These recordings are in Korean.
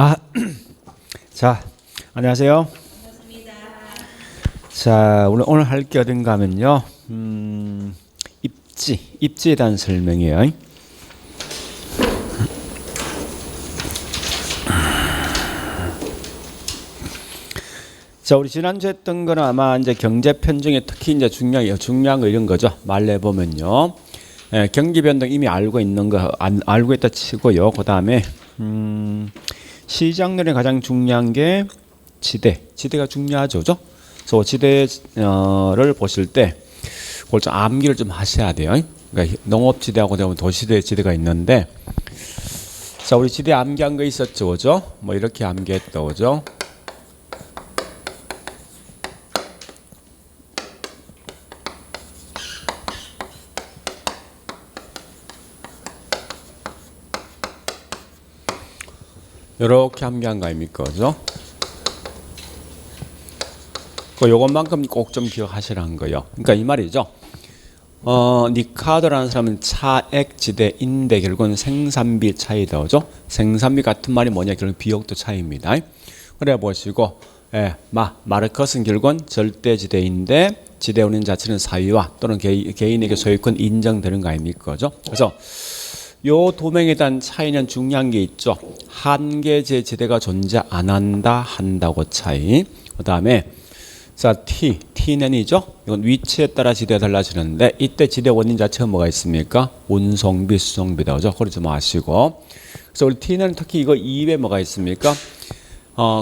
아, 자, 안녕하세요. 반갑습니다. 자, 오늘 할 게 어딘가 하면요. 입지에 대한 설명이에요. 자, 우리 지난주에 했던 거는 아마 이제 경제 편 중에 특히 이제 중요한 거 이런 거죠. 말로 보면요. 경기 변동 이미 알고 있는 거 알고 있다 치고요. 그다음에 시장률에 가장 중요한 게 지대가 중요하죠, 그죠? 그래서 지대를 보실 때 그걸 좀 암기를 좀 하셔야 돼요. 그러니까 농업지대하고 도시지대가 있는데, 자, 우리 지대 암기한 거 있었죠, 그죠? 뭐 이렇게 암기했다, 그죠? 이렇게 암기한 거 아닙니까, 그죠? 요것만큼 꼭 좀 기억하시라는 거예요. 그러니까 이 말이죠. 니카도라는 사람은 차액지대인데 결국은 생산비 차이다, 그죠? 생산비 같은 말이 뭐냐? 결국 비용도 차이입니다. 그래 보시고, 마르크스는 결국은 절대지대인데 지대 운영 자체는 사유화 또는 개인에게 소유권 인정되는 거 아닙니까, 그죠? 그래서 요 도명에 대한 차이는 중요한 게 있죠. 한계제 지대가 존재 안 한다고 차이. 그 다음에 자, T는이죠. 이건 위치에 따라 지대가 달라지는데 이때 지대 원인 자체가 뭐가 있습니까? 운송비, 수송비다. 그죠? 그러지 마시고. 그래서 우리 T는 특히 이거 이외에 뭐가 있습니까?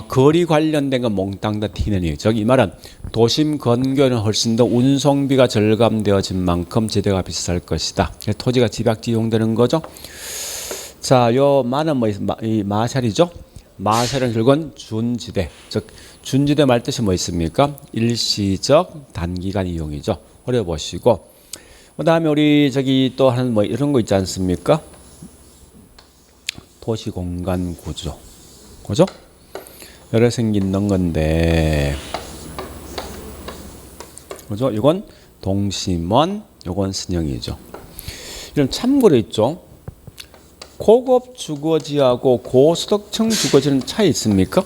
거리 관련된 건 몽땅 다 T는이죠. 이 말은 도심 근교는 훨씬 더 운송비가 절감되어진 만큼 지대가 비쌀 것이다. 토지가 집약지 이용되는 거죠. 자, 요 마는 이 마샬이죠. 마샬은 결국은 준지대, 즉 준지대 말 뜻이 뭐 있습니까? 일시적 단기간 이용이죠. 어려 보시고, 그다음에 우리 저기 또 하는 뭐 이런 거 있지 않습니까? 도시 공간 구조, 그죠? 여러 생기는 건데, 그죠? 이건 동심원, 이건 신형이죠. 이런 참고로 있죠. 고급 주거지하고 고소득층 주거지는 차이 있습니까?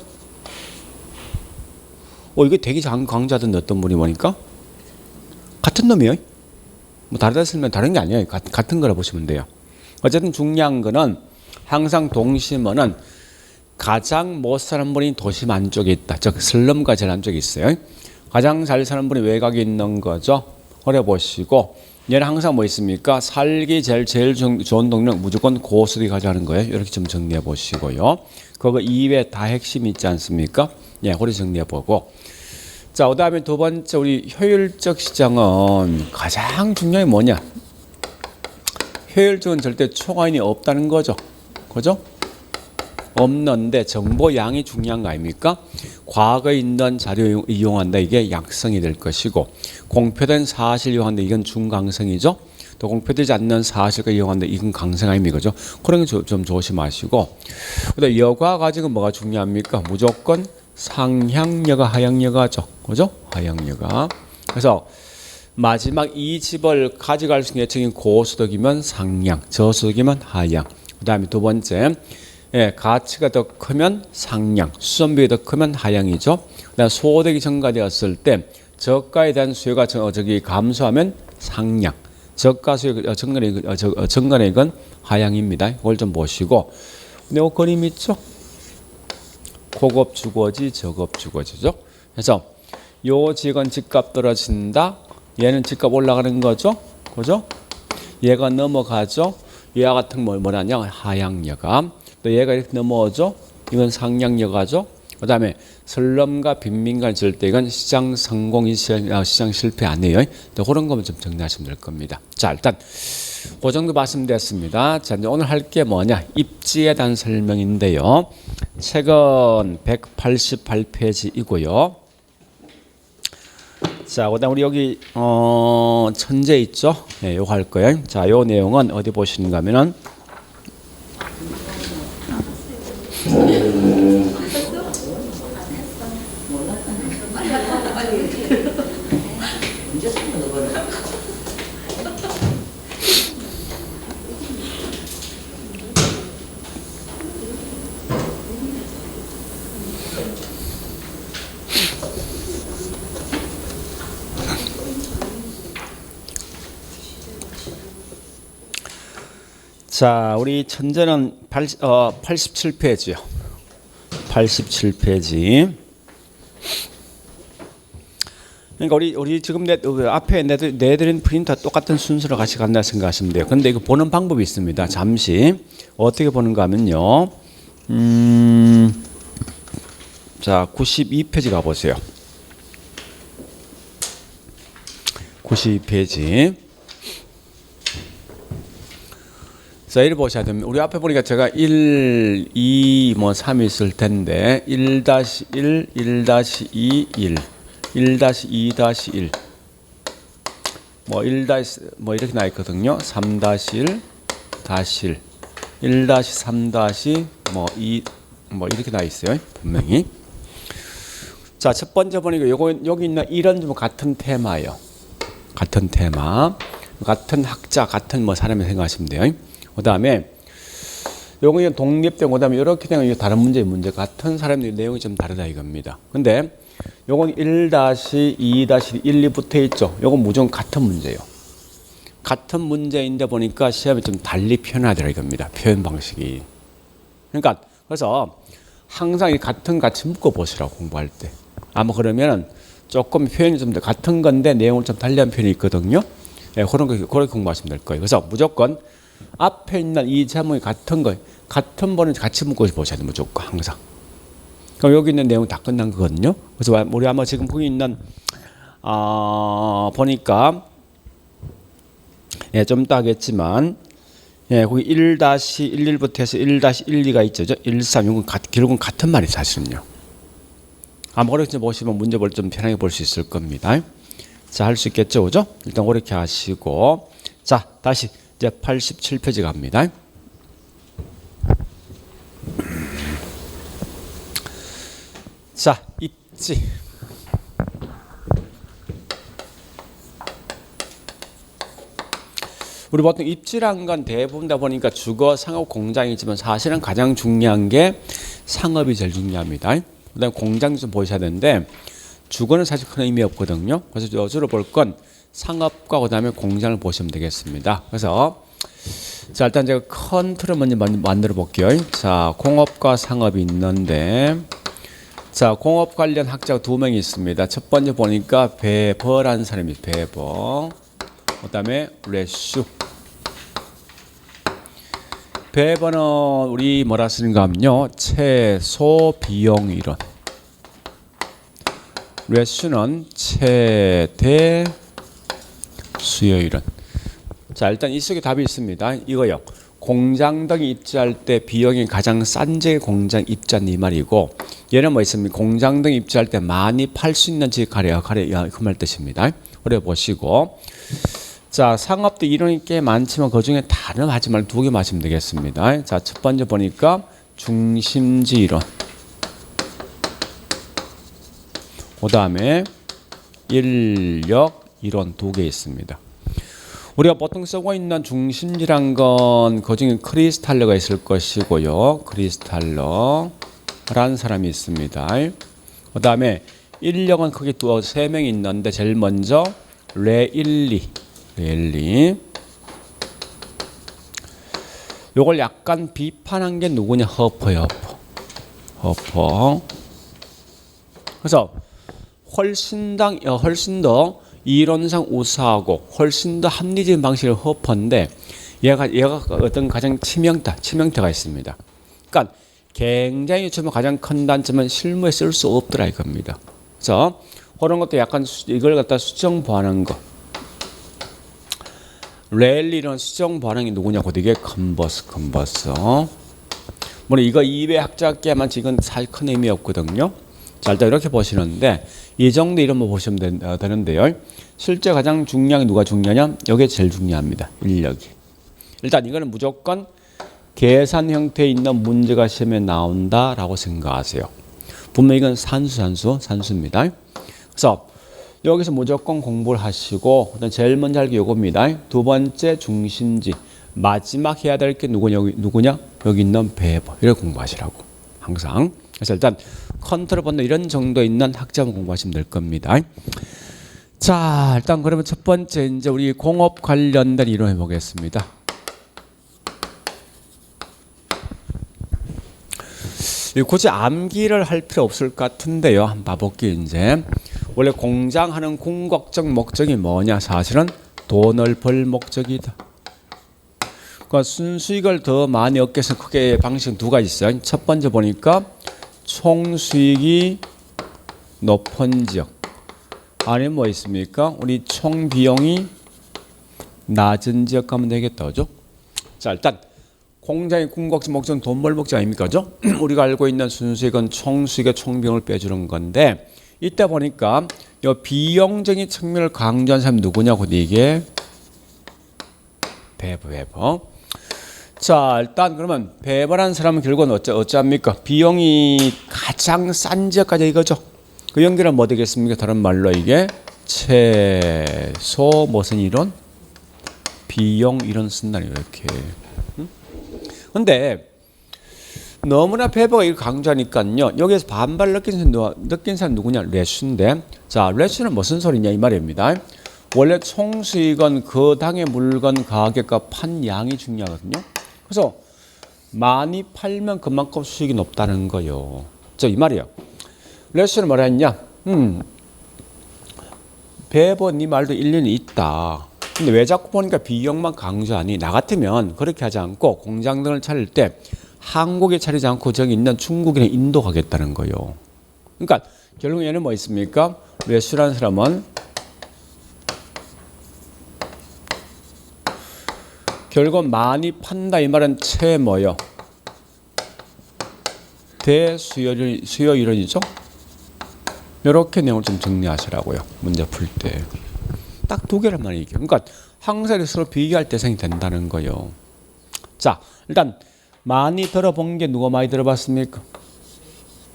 이게 되게 강조하던 어떤 분이 보니까 같은 놈이에요. 뭐 다르다 쓰면 다른 게 아니에요. 같은 거라 보시면 돼요. 어쨌든 중요한 거는 항상 동심원은 가장 못 사는 분이 도심 안쪽에 있다. 즉 슬럼가 제일 안쪽에 있어요. 가장 잘 사는 분이 외곽에 있는 거죠. 어려 보시고, 얘는 항상 뭐 있습니까? 살기 제일 좋은 동네는 무조건 고수들이 가져가는 거예요. 이렇게 좀 정리해 보시고요. 그거 이외에 다 핵심이 있지 않습니까? 예, 그렇게 정리해 보고. 자, 그 다음에 두 번째, 우리 효율적 시장은 가장 중요한 게 뭐냐? 효율적은 절대 초과인이 없다는 거죠. 그죠? 없는데 정보 양이 중요한 거 아닙니까? 과거에 있는 자료 이용한다, 이게 약성이 될 것이고, 공표된 사실 이용한다, 이건 중강성이죠. 또 공표되지 않는 사실과 이용한다, 이건 강성 아닙니까? 그죠? 그런 거 좀 조심하시고. 그다음에 여과 가지고 뭐가 중요합니까? 무조건 상향여가 하향여가죠. 그죠? 하향여가. 그래서 마지막 이 집을 가져갈 수 있는 예측인 고소득이면 상향, 저소득이면 하향. 그다음에 두 번째, 가치가 더 크면 상향, 수선비가 더 크면 하향이죠. 그다음 소득이 증가되었을 때 저가에 대한 수요가 감소하면 상향, 저가 수요 증가액은 하향입니다. 이걸 좀 보시고, 근데 이 그림 있죠? 고급 주거지, 저급 주거지죠. 그래서 요 지역은 집값 떨어진다. 얘는 집값 올라가는 거죠, 그죠? 얘가 넘어가죠. 얘와 같은 뭐라냐, 하향여가. 또 얘가 이렇게 넘어오죠. 이건 상향여가죠. 그 다음에 슬럼과 빈민가를 질 때 이건 시장 성공이 시장 실패 아니에요. 또 그런 거만 좀 정리하시면 될 겁니다. 자, 일단 그 정도 말씀드렸습니다. 자, 이제 오늘 할 게 뭐냐, 입지에 대한 설명인데요. 책은 188페이지이고요. 자, 그다음 우리 여기 천재 있죠? 네, 요거 할 거예요. 자, 요 내용은 어디 보시는가 하면은 자, 우리 천재는 87페이지요. 87페이지. 그러니까 우리 지금 앞에 내드린 프린터 똑같은 순서로 같이 간다 생각하시면 돼요. 근데 이거 보는 방법이 있습니다. 잠시 어떻게 보는가 하면요. 자, 92페이지 가보세요. 92페이지. 자, 이를 보셔야 됩니다. 우리 앞에 보니까 제가 1, 2, 3 있을 텐데 1-1, 1-2, 1, 1-2-1 이렇게 나 있거든요. 3-1, 1-3 2 이렇게 나 있어요. 분명히. 자, 첫 번째 보니까 여기 있는 이런 좀 같은 테마예요. 같은 테마, 같은 학자, 같은 사람이 생각하시면 돼요. 그 다음에 요거는 독립된, 그 다음에 이렇게 되면 다른 문제 같은 사람들의 내용이 좀 다르다 이겁니다. 근데 요건 1-2, 1이 붙어 있죠. 요건 무조건 같은 문제예요. 같은 문제인데 보니까 시험에 좀 달리 표현하더라 이겁니다. 표현 방식이. 그러니까 그래서 항상 이 같은 같이 묶어 보시라고 공부할 때. 아마 그러면 조금 표현이 좀 더 같은 건데 내용을 좀 달리한 표현이 있거든요. 네, 그렇게 공부하시면 될 거예요. 그래서 무조건 앞에 있는 이 제목이 같은 번은 같이 묶어 보셔야 돼요. 무조건 항상. 그럼 여기 있는 내용 다 끝난 거거든요. 그래서 우리 아마 지금 거기 있는 보니까 좀 이따 하겠지만 거기 1-11부터 해서 1-12가 있죠. 1-3 이건 결국은 같은 말이 사실은요. 아마 그렇게 보시면 문제 볼 좀 편하게 볼 수 있을 겁니다. 자, 할 수 있겠죠, 그죠? 일단 그렇게 하시고, 자, 다시 이제 87페이지 갑니다. 자, 입지. 우리 보통 입지란 건 대부분 다 보니까 주거, 상업, 공장이지만 사실은 가장 중요한 게 상업이 제일 중요합니다. 그다음에 공장 좀 보셔야 되는데 주거는 사실 큰 의미 없거든요. 그래서 주로 볼 건 상업과 그다음에 공장을 보시면 되겠습니다. 그래서 자, 일단 제가 큰 틀을 먼저 만들어 볼게요. 자, 공업과 상업이 있는데 자, 공업 관련 학자가 2명이 있습니다. 첫 번째 보니까 베버라는 사람이 베버. 그다음에 레슈. 베버는 우리 뭐라 쓰는가 하면요. 최소 비용 이론. 레슈는 최대 수요 이론. 자, 일단 이 속에 답이 있습니다. 이거요. 공장 등이 입주할 때 비용이 가장 싼 제 공장 입주한 이 말이고, 얘는 뭐 있습니까? 공장 등 입주할 때 많이 팔 수 있는 지 가려 그 말 뜻입니다. 그래 보시고, 자, 상업도 이론이 꽤 많지만 그 중에 다른 하지 말고 2개 마시면 되겠습니다. 자, 첫 번째 보니까 중심지 이론. 그 다음에 인력 이론 2개 있습니다. 우리가 보통 쓰고 있는 중심지란 건 그중에 크리스탈러가 있을 것이고요. 크리스탈러라는 사람이 있습니다. 그 다음에 인력은 크게 3명이 있는데 제일 먼저 레일리. 요걸 약간 비판한 게 누구냐? 허퍼요. 허퍼. 그래서 훨씬 더 이론상 우수하고 훨씬 더 합리적인 방식의 허퍼인데 얘가 어떤 가장 치명타가 있습니다. 그러니까 굉장히 처음에 가장 큰 단점은 실무에 쓸 수 없더라 이겁니다. 그래서 그런 것도 약간 이걸 갖다 수정 보완한 거. 랠리는 수정 반응이 누구냐고 되게 컨버스. 물론 이거 2배 학자께만 지금 사실 큰 의미 없거든요. 자, 일단 이렇게 보시는데 이 정도 이런 거 보시면 되는데요. 실제 가장 중요한 게 누가 중요하냐? 이게 제일 중요합니다. 인력이. 일단 이거는 무조건 계산 형태에 있는 문제가 시험에 나온다라고 생각하세요. 분명 이건 산수입니다. 그래서 여기서 무조건 공부를 하시고 제일 먼저 할 게 요겁니다. 2번째 중심지. 마지막 해야 될 게 누구냐? 여기 있는 베버. 이렇게 공부하시라고. 항상. 그래서 일단 컨트롤 번호 이런 정도 있는 학자만 공부하시면 될 겁니다. 자, 일단 그러면 첫 번째 이제 우리 공업 관련된 이론 해보겠습니다. 굳이 암기를 할 필요 없을 것 같은데요. 한번 봐볼게요. 이제 원래 공장하는 궁극적 목적이 뭐냐? 사실은 돈을 벌 목적이다. 그러니까 순수익을 더 많이 얻기 위해서 크게 방식 두 가지 있어요. 첫 번째 보니까 총수익이 높은 지역. 아니면 뭐 있습니까? 우리 총비용이 낮은 지역 가면 되겠다. 그죠? 자, 일단 공장의 궁극적 목적은 돈 벌 목적 아닙니까? 그죠? 우리가 알고 있는 순수익은 총수익의 총비용을 빼주는 건데 이때 보니까 이 비용적인 측면을 강조한 사람이 누구냐고 이게 배부. 자, 일단 그러면 배부란 사람은 결국은 어찌합니까? 비용이 가장 싼 지역까지 이거죠. 그 연결은 뭐 되겠습니까? 다른 말로 이게 최소 무슨 이론? 비용 이론 쓴다니 이렇게. 근데 너무나 배부가 이걸 강조하니까요. 여기에서 반발 느낀 사람 누구냐? 레슈인데. 자, 레슈는 무슨 소리냐 이 말입니다. 원래 총수익은 그 당의 물건 가격과 판 양이 중요하거든요. 그래서 많이 팔면 그만큼 수익이 높다는 거요. 저 이 말이에요. 레슈는 뭐라 했냐? 배부 네 말도 일리는 있다. 근데 왜 자꾸 보니까 비용만 강조하니? 나 같으면 그렇게 하지 않고 공장 등을 차릴 때 한국에 차리지 않고 저기 있는 중국이나 인도 가겠다는 거예요. 그러니까 결국 얘는 뭐 있습니까? 레슈라는 사람은 결국 많이 판다 이 말은 뭐요? 대수요 이론이죠. 이렇게 내용을 좀 정리하시라고요. 문제 풀 때. 딱 두 개를만 얘기해요. 그러니까 항상 서로 비교할 대상이 된다는 거예요. 자, 일단 많이 들어본 게 누가 많이 들어봤습니까?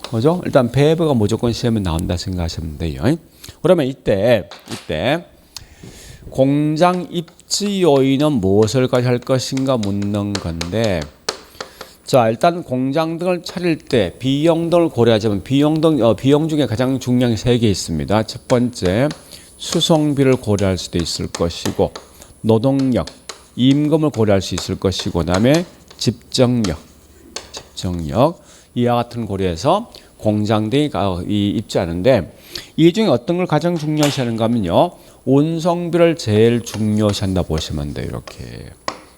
그죠? 일단 배부가 무조건 시험에 나온다 생각하시면 돼요. 그러면 이때 공장 입지 요인은 무엇을 할 것인가 묻는 건데, 자, 일단 공장 등을 차릴 때 비용 등을 고려하자면 비용 중에 가장 중요한 게 세 개 있습니다. 첫 번째, 수송비를 고려할 수도 있을 것이고, 노동력, 임금을 고려할 수 있을 것이고, 그다음에 집정력 이와 같은 고려해서 공장 등이 입지하는데 이 중에 어떤 걸 가장 중요시하는가 하면요, 운송비를 제일 중요시한다 보시면 돼요. 이렇게.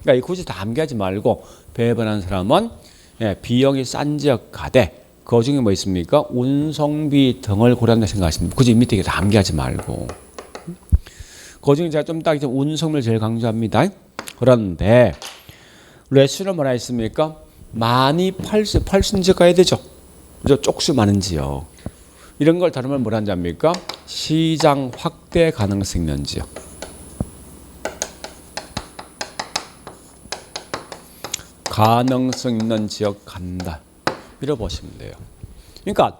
그러니까 굳이 다 암기하지 말고 배분한 사람은 비용이 싼 지역 가되 그 중에 뭐 있습니까? 운송비 등을 고려한다 생각하시면 굳이 밑에 다 암기하지 말고. 그 중에 제가 좀 딱 운송비를 제일 강조합니다. 그런데 레슈는 뭐라 했습니까? 많이 팔 수 있는 지역 가야 되죠. 그죠? 쪽수 많은 지역. 이런 걸 다루면 뭐라 하는지 압니까? 시장 확대 가능성 있는 지역. 가능성 있는 지역 간다. 이렇게 보시면 돼요. 그러니까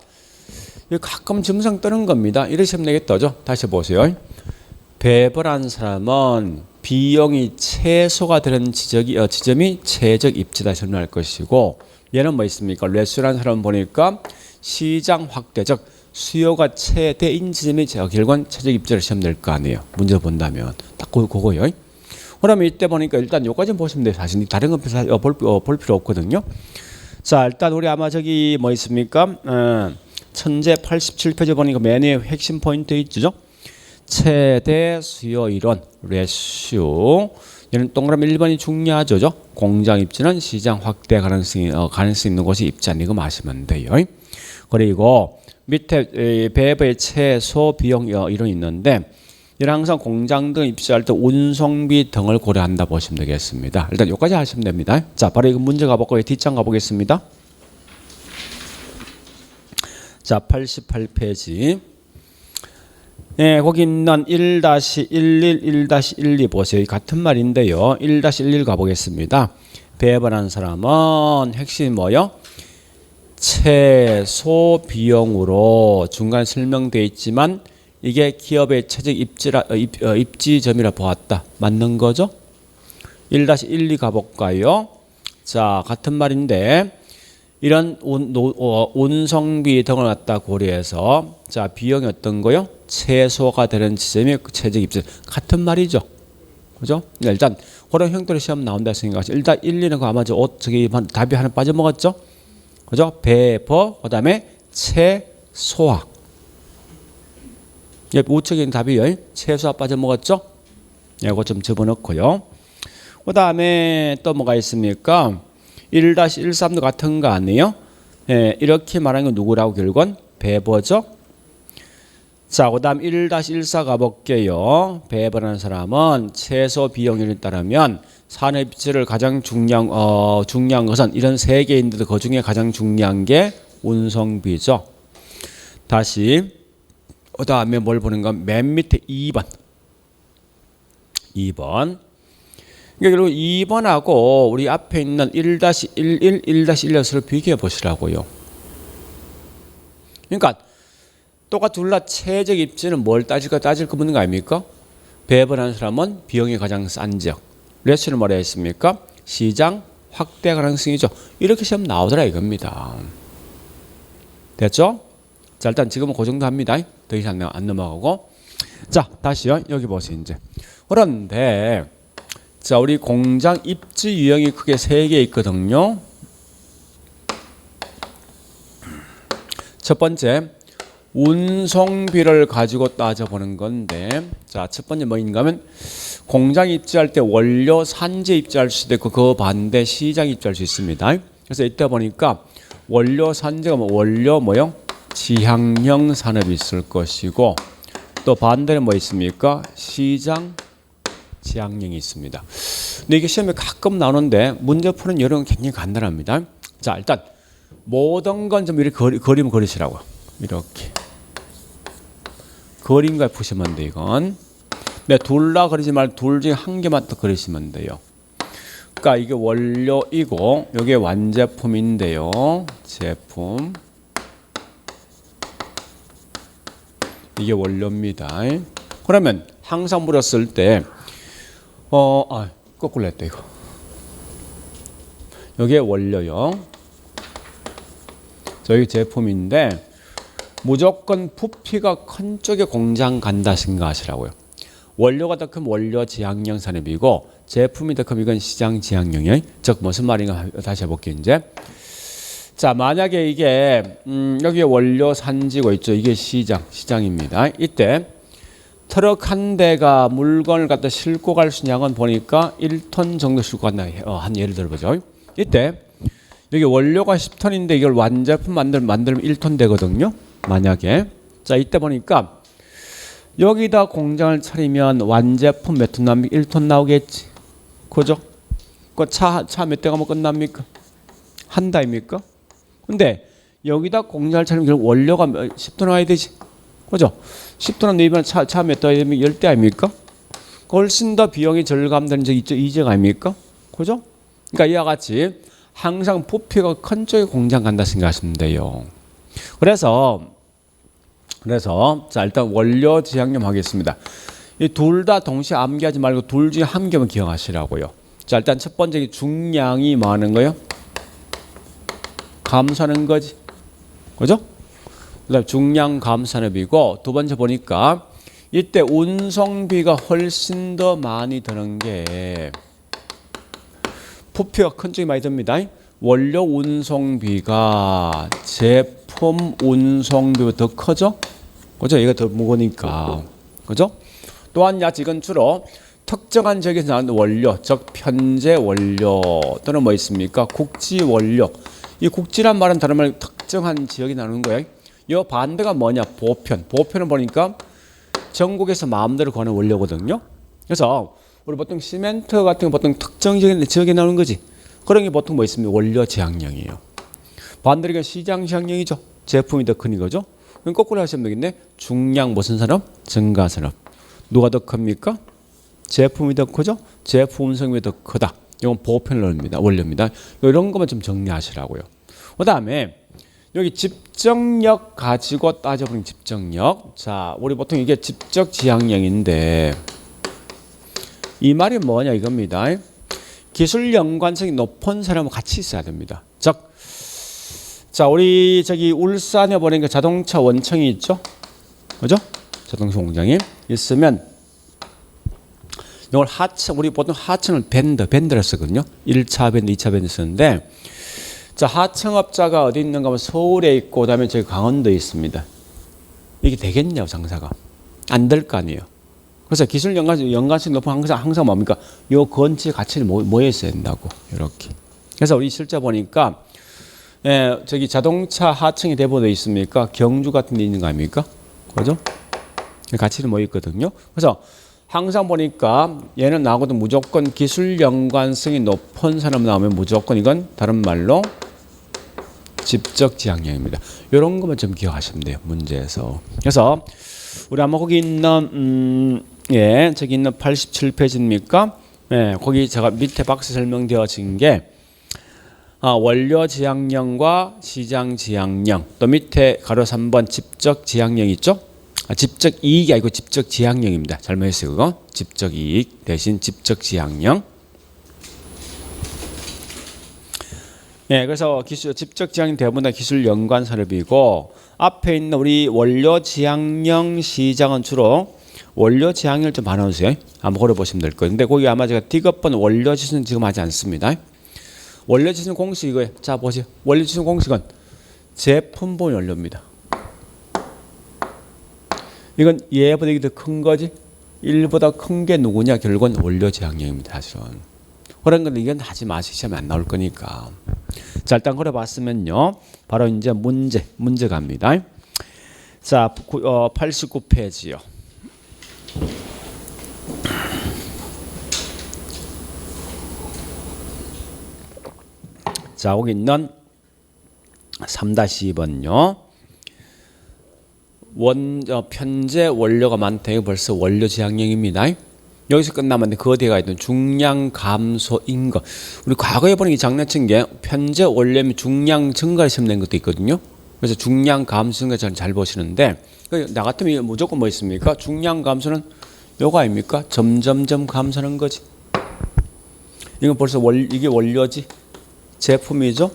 가끔 점성 뜨는 겁니다. 이러시면 되겠죠. 다시 보세요. 배부란 사람은 비용이 최소가 되는 지점이 최적 입지다 설명할 것이고, 얘는 뭐 있습니까? 레슈라는 사람 보니까 시장 확대, 즉 수요가 최대인 지점이 결국은 최적 입지를 시험 낼 거 아니에요. 문제 본다면 딱 그거요. 그러면 이때 보니까 일단 여기까지 보시면 돼요. 사실 다른 건 볼 필요 없거든요. 자, 일단 우리 아마 저기 뭐 있습니까? 천재 87페이지 보니까 맨 위에 핵심 포인트 있죠. 최대 수요 이론 레슈. 얘는 동그라미 1번이 중요하죠. 공장 입지는 시장 확대 가능성이 있는 곳이 입지하는 거 마시면 돼요. 그리고 밑에 배부의 최소 비용 이론이 있는데, 얘는 항상 공장 등 입지할 때 운송비 등을 고려한다 보시면 되겠습니다. 일단 여기까지 하시면 됩니다. 자, 바로 이거 문제 가볼까요? 뒷장 가보겠습니다. 자, 88페이지. 네, 거기 있는 1-11, 1-12 보세요. 같은 말인데요. 1-11 가보겠습니다. 배분한 사람은 핵심이 뭐요? 최소 비용으로 중간에 설명되어 있지만 이게 기업의 최적 입지점이라 보았다. 맞는 거죠? 1-12 가볼까요? 자, 같은 말인데 이런 운송비 등을 갖다 고려해서 자, 비용이 어떤 거요? 최소가 되는 지점이 최적 입지. 같은 말이죠. 그죠? 일단 그런 형태로 시험 나온다 생각하시죠. 일단 1, 2는 아마 저기 답이 하나 빠져먹었죠? 그죠? 배버, 그 다음에 채소학. 우측에 답이요. 채소학 빠져먹었죠? 이거 좀 집어넣고요. 그 다음에 또 뭐가 있습니까? 1-13도 같은 거 아니에요? 예, 이렇게 말하는 건 누구라고 결국은 배버죠? 자, 그 다음 1-14 가볼게요. 배버라는 사람은 최소 비용률에 따르면 산업입지를 가장 중요한 것은 이런 세 개인데도 그 중에 가장 중요한 게 운송비죠. 다시 그 다음에 뭘 보는 건 맨 밑에 2번. 그러니까 결국 2번하고 우리 앞에 있는 1-11, 1-16을 비교해 보시라고요. 그러니까 똑같이 둘 다 최적 입지는 뭘 따질 거 묻는 거 아닙니까? 배분하는 사람은 비용이 가장 싼 지역. 레슨을 뭐라 했습니까? 시장 확대 가능성이죠. 이렇게 시험 나오더라 이겁니다. 됐죠? 자, 일단 지금은 그 정도 합니다. 더 이상 안 넘어가고. 자, 다시요. 여기 보세요, 이제. 그런데, 자, 우리 공장 입지 유형이 크게 3개 있거든요. 첫 번째, 운송비를 가지고 따져보는 건데, 자, 첫 번째 뭐인가 하면, 공장 입지할 때 원료 산지 입지할 수도 있고, 그 반대 시장 입지할 수 있습니다. 그래서 이때 보니까, 원료 산지가 원료 뭐요? 지향형 산업이 있을 것이고 또 반대는 뭐 있습니까? 시장 지향형이 있습니다. 근데 이게 시험에 가끔 나오는데 문제 푸는 요령은 굉장히 간단합니다. 자, 일단 모든 건 좀 이렇게 그림을 그리시라고. 이렇게 그림과 푸시면 돼 이건. 네, 둘 다 그리지 말고 둘 중에 한 개만 더 그리시면 돼요. 그러니까 이게 원료이고 이게 완제품인데요. 제품. 이게 원료입니다. 그러면 항상 물었을 때 거꾸로 했다 이거. 이게 원료요. 저희 제품인데 무조건 부피가 큰 쪽에 공장 간다 생각하시라고요. 원료가 더 크면 원료 지향형 산업이고 제품이 더 크면 이건 시장 지향형이에요. 즉 무슨 말인가 다시 해볼게요. 이제 자, 만약에 이게 여기에 원료 산지고 있죠. 이게 시장입니다. 이때 트럭 한 대가 물건을 갖다 싣고 갈 수 있는 양은 보니까 1톤 정도 싣고 간다. 한 예를 들어보죠. 이때 여기 원료가 10톤인데 이걸 완제품 만들면 1톤 되거든요. 만약에 자, 이때 보니까 여기다 공장을 차리면 완제품 몇 톤 나옵니까? 1톤 나오겠지. 그죠? 그 차 몇 대 가면 끝납니까? 한 달입니까? 근데 여기다 공장을 차리면 결국 원료가 10톤 와야 되지. 그죠? 10톤 내면 차 몇 대 와야 되면 10대 아닙니까? 훨씬 더 비용이 절감되는 적 있죠. 이 적 아닙니까? 그죠? 그러니까 이와 같이 항상 부피가 큰 쪽에 공장 간다 생각하시면 돼요. 그래서 자, 일단 원료 지향점 하겠습니다. 이 둘 다 동시에 암기하지 말고 둘 중에 한 개만 기억하시라고요. 자, 일단 첫 번째 중량이 뭐 하는 거예요? 감소하는 거지. 그죠? 그다음 중량 감산업이고 두 번째 보니까 이때 운송비가 훨씬 더 많이 드는 게 부피가 큰 쪽이 많이 듭니다. 원료 운송비가 제품 운송비보다 더 커져? 그죠? 얘가 더 무거우니까. 그죠? 또한 이건 주로 특정한 지역에서 나오는 원료, 즉 편제 원료 또는 뭐 있습니까? 국지 원료. 이 국지란 말은 다른 말 특정한 지역이 나오는 거예요. 이 반대가 뭐냐? 보편. 보편을 보니까 전국에서 마음대로 구하는 원료거든요. 그래서 우리 보통 시멘트 같은 거 보통 특정 지역에 나오는 거지. 그런 게 보통 뭐 있습니까? 원료 지향형이에요. 반대로 시장 지향형이죠. 제품이 더 큰 거죠. 그럼 거꾸로 하시면 되겠네. 중량 무슨 산업? 증가산업. 누가 더 큽니까? 제품이 더 크죠? 제품 운송이 더 크다. 이건 보편론입니다. 원료입니다. 이런 것만 좀 정리하시라고요. 그 다음에 여기 집정력 가지고 따져보는 집정력. 자, 우리 보통 이게 집적 지향형인데 이 말이 뭐냐 이겁니다. 기술 연관성이 높은 사람은 같이 있어야 됩니다. 즉, 자, 우리 저기 울산에 보니까 자동차 원청이 있죠? 그죠? 자동차 공장이 있으면 이걸 하청, 우리 보통 하청을 밴드라 쓰거든요. 1차 밴드, 2차 밴드 쓰는데 자, 하청업자가 어디 있는가 하면 서울에 있고 그다음에 저기 강원도에 있습니다. 이게 되겠냐고 장사가. 안 될 거 아니에요. 그래서 기술 연관성이 높은 항상 뭡니까? 요 근처에 같이 모여 있어야 된다고. 이렇게. 그래서 우리 실제 보니까 저기 자동차 하청이 대부분 있습니까? 경주 같은 데 있는 거 아닙니까? 그죠? 같이 모여 있거든요. 그래서 항상 보니까 얘는 나하고도 무조건 기술 연관성이 높은 사람 나오면 무조건 이건 다른 말로 집적 지향형입니다. 이런 것만 좀 기억하시면 돼요. 문제에서. 그래서 우리 아마 거기 있는 저기 있는 87페이지입니까? 거기 제가 밑에 박스 설명되어진 게 원료 지향령과 시장 지향령, 또 밑에 가로 3번 집적 지향령 있죠? 집적 이익이 아니고 집적 지향령입니다. 잘못했어요, 그거. 집적 이익 대신 집적 지향령. 그래서 집적 지향령 대부분 다 기술 연관 산업이고, 앞에 있는 우리 원료 지향령 시장은 주로 원료 지향령을 좀 반환하세요. 한번 걸어보시면 될 거예요. 근데 거기 아마 제가 D급번 원료 지수는 지금 하지 않습니다. 원료 지수 공식 이거예요. 자, 보세요. 원료 지수 공식은 제품분 원료입니다. 이건 얘보다 이게 더 큰 거지. 1보다 큰 게 누구냐? 결국은 원료 지향령입니다. 사실은. 그런 건 이건 하지 마시고 시험에 안 나올 거니까. 자, 일단 걸어봤으면요. 바로 이제 문제 갑니다. 자, 89페이지요. 자, 여기 있는 3-2번요. 편제 원료가 많다. 이거 벌써 원료 지향령입니다. 여기서 끝나면 그 뒤에 있는 중량 감소인 것. 우리 과거에 보는 게 장난친 게 편제 원료면 중량 증가를 시험 낸 것도 있거든요. 그래서 중량 감소인 거 잘 보시는데, 나 같으면 무조건 뭐 있습니까? 중량 감소는 요거 아닙니까? 점점점 감소하는 거지. 이건 벌써 이게 원료지. 제품이죠.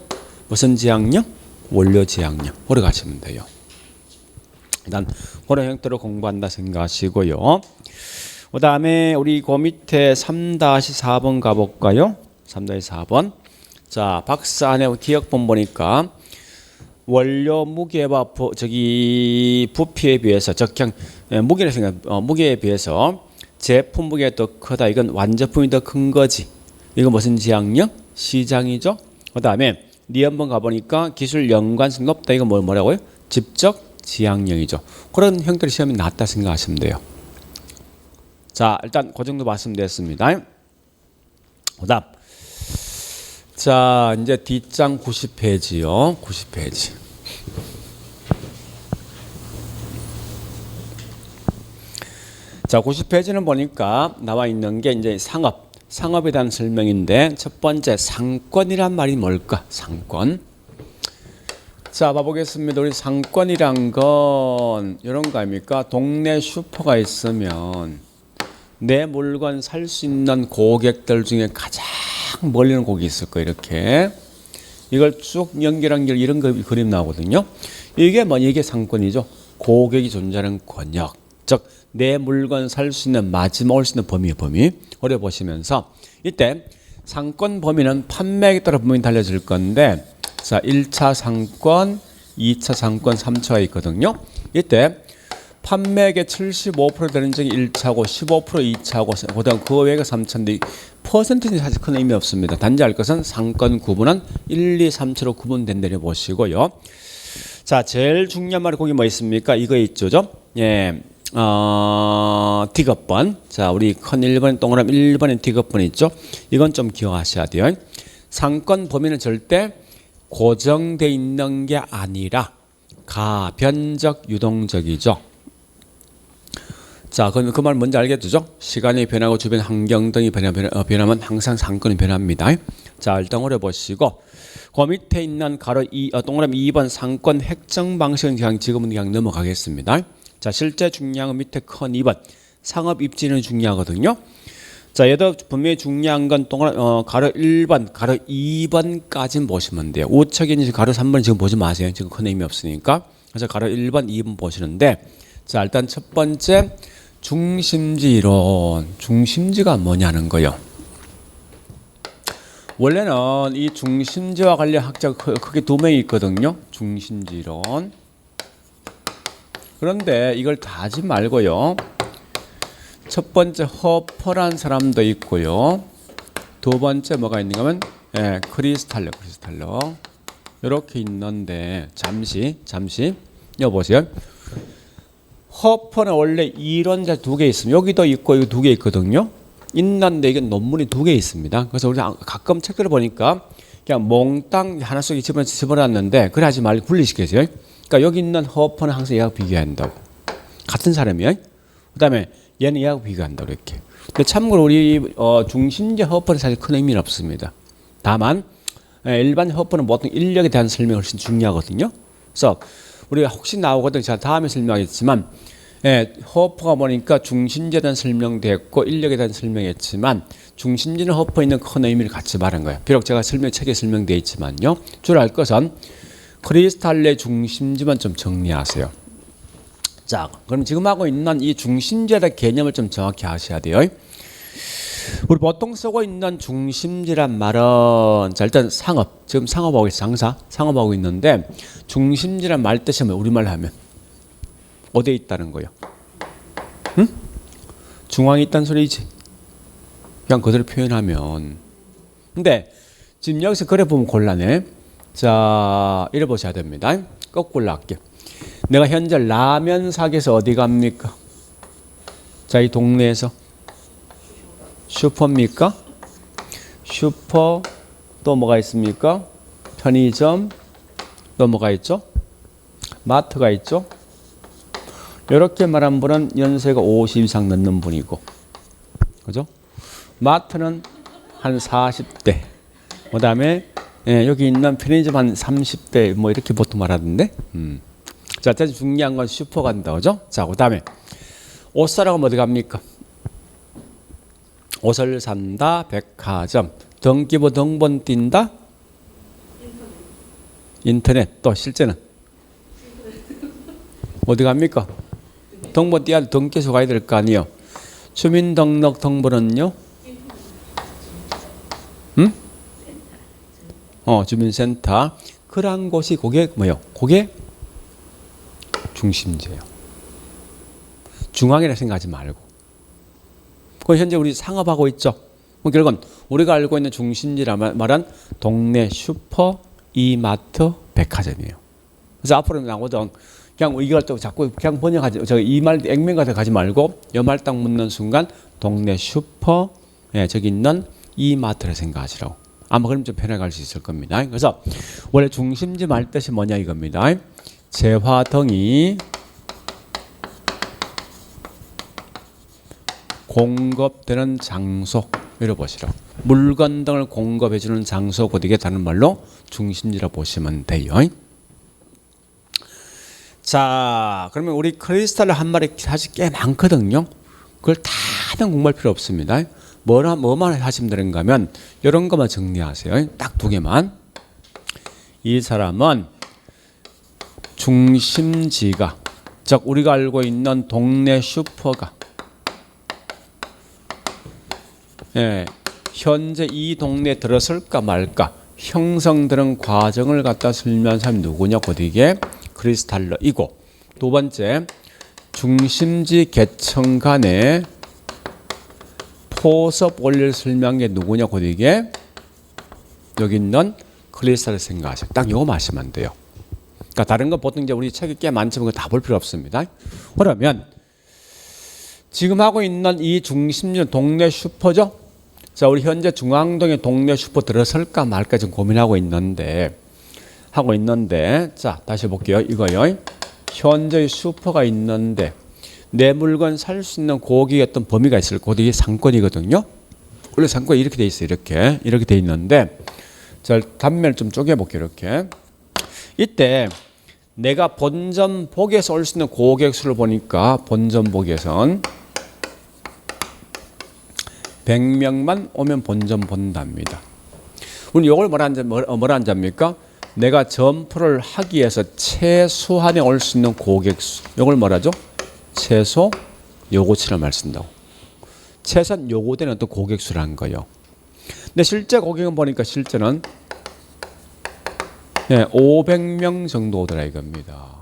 무슨 지향령? 원료 지향령. 오래 가시면 돼요. 일단 그런 형태로 공부한다 생각하시고요. 그 다음에 우리 그 밑에 3-4번 가볼까요? 3-4번. 자, 박스 안에 기억본 보니까 원료 무게와 부피에 비해서 무게에 비해서 제품 무게가 더 크다. 이건 완제품이 더 큰 거지. 이건 무슨 지향령? 시장이죠. 그 다음에 한번 가보니까 기술 연관성 높다. 이건 뭐라고요? 집적 지향령이죠. 그런 형태의 시험이 나왔다 생각하시면 돼요. 자, 일단 그 정도 말씀드렸습니다. 그 다음. 자, 이제 뒷장 90페이지요. 90페이지. 자, 90페이지는 보니까 나와 있는 게 이제 상업에 대한 설명인데, 첫 번째 상권이란 말이 뭘까? 상권. 자, 봐보겠습니다. 우리 상권이란 건 이런 거 아닙니까? 동네 슈퍼가 있으면 내 물건 살 수 있는 고객들 중에 가장 멀리 있는 고객이 있을 거예요. 이렇게 이걸 쭉 연결한 이런 그림 나오거든요. 이게 상권이죠. 고객이 존재하는 권역, 즉 내 물건 살 수 있는 마지막 올 수 있는 범위 어려 보시면서, 이때 상권 범위는 판매에 따라 분명히 달려질 건데, 자, 1차 상권, 2차 상권, 3차가 있거든요. 이때 판매액의 75% 되는 적이 1차고 15% 2차고 그다음 그 외가 3차인데 퍼센트는 사실 큰 의미 없습니다. 단지 알 것은 상권 구분은 1, 2, 3차로 구분된다고 보시고요. 자, 제일 중요한 말이 거기 뭐 있습니까? 이거 있죠. D급번. 자, 우리 큰 1번 동그라미 1번에 D급번 있죠. 이건 좀 기억하셔야 돼요. 상권 범위는 절대 고정돼 있는 게 아니라 가변적 유동적이죠. 자, 그 말 뭔지 알겠죠? 시간이 변하고 주변 환경 등이 변하면 항상 상권이 변합니다. 자, 일단 오래 보시고, 그 밑에 있는 가로 동그라미 2번 상권 획정 방식은 지금은 그냥 넘어가겠습니다. 자, 실제 중량은 밑에 큰 2번 상업 입지는 중요하거든요. 자, 얘도 분명히 중요한 건 가로 1번, 가로 2번까지는 보시면 돼요. 우측에 가로 3번 지금 보지 마세요. 지금 큰 의미 없으니까. 그래서 가로 1번, 2번 보시는데, 자, 일단 첫 번째 중심지 이론. 중심지가 뭐냐는 거요. 원래는 이 중심지와 관련 학자가 크게 두 명이 있거든요. 중심지론. 그런데 이걸 다 하지 말고요. 첫 번째 허퍼라는 사람도 있고요. 두 번째 뭐가 있는가 하면 크리스탈러. 이렇게 있는데 잠시 여보세요. 허퍼는 원래 이론자 두 개 있습니다. 여기도 있고 여기 두 개 있거든요. 있는데 이게 논문이 두 개 있습니다. 그래서 우리가 가끔 책들을 보니까 그냥 몽땅 하나 속에 집어넣었는데 그래 하지 말고 분리시켜줘요. 그러니까 여기 있는 허퍼는 항상 얘하고 비교한다고. 같은 사람이에요. 그 다음에 얘는 얘하고 비교한다고 이렇게. 근데 참고로 우리 중심지 허퍼는 사실 큰 의미는 없습니다. 다만 일반 허퍼는 보통 인력에 대한 설명이 훨씬 중요하거든요. 그래서 우리가 혹시 나오거든 제가 다음에 설명하겠지만 허퍼가 보니까 중심지에 대한 설명됐고 인력에 대한 설명했지만 중심지는 허퍼에 있는 큰 의미를 같이 말한 거예요. 비록 제가 책에 설명되어 있지만요. 주로 알 것은 크리스탈의 중심지만 좀 정리하세요. 자, 그럼 지금 하고 있는 이 중심지에 대한 개념을 좀 정확히 아셔야 돼요. 우리 보통 쓰고 있는 중심지란 말은 자 일단 상업, 지금 상업하고 있어. 상업하고 있는데 중심지란 말 뜻이 뭐 우리말로 하면 어디에 있다는 거예요? 응? 중앙에 있다는 소리지. 그냥 그대로 표현하면. 근데 지금 여기서 그래 보면 곤란해. 자, 이래 보셔야 됩니다. 거꾸로 할게요. 내가 현재 라면 사기에서 어디 갑니까? 자, 이 동네에서 슈퍼입니까? 슈퍼 또 뭐가 있습니까? 편의점 또 뭐가 있죠? 마트가 있죠? 이렇게 말한 분은 연세가 50 이상 넘는 분이고, 그죠? 마트는 한 40대. 그 다음에 여기 있는 편의점 한 30대 뭐 이렇게 보통 말하던데. 자, 제일 중요한 건 슈퍼 간다, 그죠? 자, 그 다음에 옷 사러 가면 어디 갑니까? 옷을 산다, 백화점, 등기부 등본 띈다, 인터넷. 또 실제는 어디 갑니까? 등본 띄야 등기소 가야 될 거 아니에요. 주민등록 등본은요? 응? 주민센터. 그러한 곳이 그게 뭐요? 그게 중심지예요. 중앙이라 생각하지 말고. 그 현재 우리 상업하고 있죠. 결국은 우리가 알고 있는 중심지라 말한 동네 슈퍼, 이마트, 백화점이에요. 그래서 앞으로 나오던 그냥 이걸 또 자꾸 그냥 번역하지, 이 말 액면가서 가지 말고 여 말 딱 묻는 순간 동네 슈퍼, 저기 있는 이마트를 생각하시라고. 아마 그럼 좀 편하게 갈 수 있을 겁니다. 그래서 원래 중심지 말 뜻이 뭐냐 이겁니다. 재화 등이 공급되는 장소, 이렇게 보시라고. 물건 등을 공급해주는 장소, 곧 이게 다른 말로 중심지라 보시면 돼요. 자, 그러면 우리 크리스탈을 한 마리 사실 꽤 많거든요. 그걸 다는 공부할 필요 없습니다. 뭐만 하시면 되는가 하면 이런 것만 정리하세요. 딱 두 개만. 이 사람은 중심지가, 즉 우리가 알고 있는 동네 슈퍼가 현재 이 동네에 들어설까 말까 형성되는 과정을 갖다 설명한 사람이 누구냐? 곧 이게 크리스탈러이고, 두 번째 중심지 계층 간의 포섭 원리를 설명한 게 누구냐? 곧 이게 여기 있는 크리스탈을 생각하세요. 딱 요거 마시면 돼요. 그러니까 다른 거 보통 이제 우리 책이 꽤 많지만 다 볼 필요 없습니다. 그러면 지금 하고 있는 이 중심지는 동네 슈퍼죠. 자, 우리 현재 중앙동에 동네 슈퍼 들어설까 말까 지금 고민하고 있는데 자, 다시 볼게요. 이거요. 현재 슈퍼가 있는데 내 물건 살 수 있는 고객의 어떤 범위가 있을 거고, 이게 상권이거든요. 원래 상권이 이렇게 돼 있어요. 이렇게 돼 있는데, 자, 단면을 좀 쪼개 볼게요. 이렇게. 이때 내가 본점 복에서 올 수 있는 고객 수를 보니까 본점 복에선 100명만 오면 본점 본답니다. 우리 이걸 뭐라 한답니까? 내가 점포를 하기 위해서 최소한에 올 수 있는 고객 수. 이걸 뭐라죠? 최소 요구치를 말 쓴다고. 최소한 요구되는 어떤 고객 수라는 거예요. 근데 실제 고객은 보니까 실제는 500명 정도더라 이겁니다.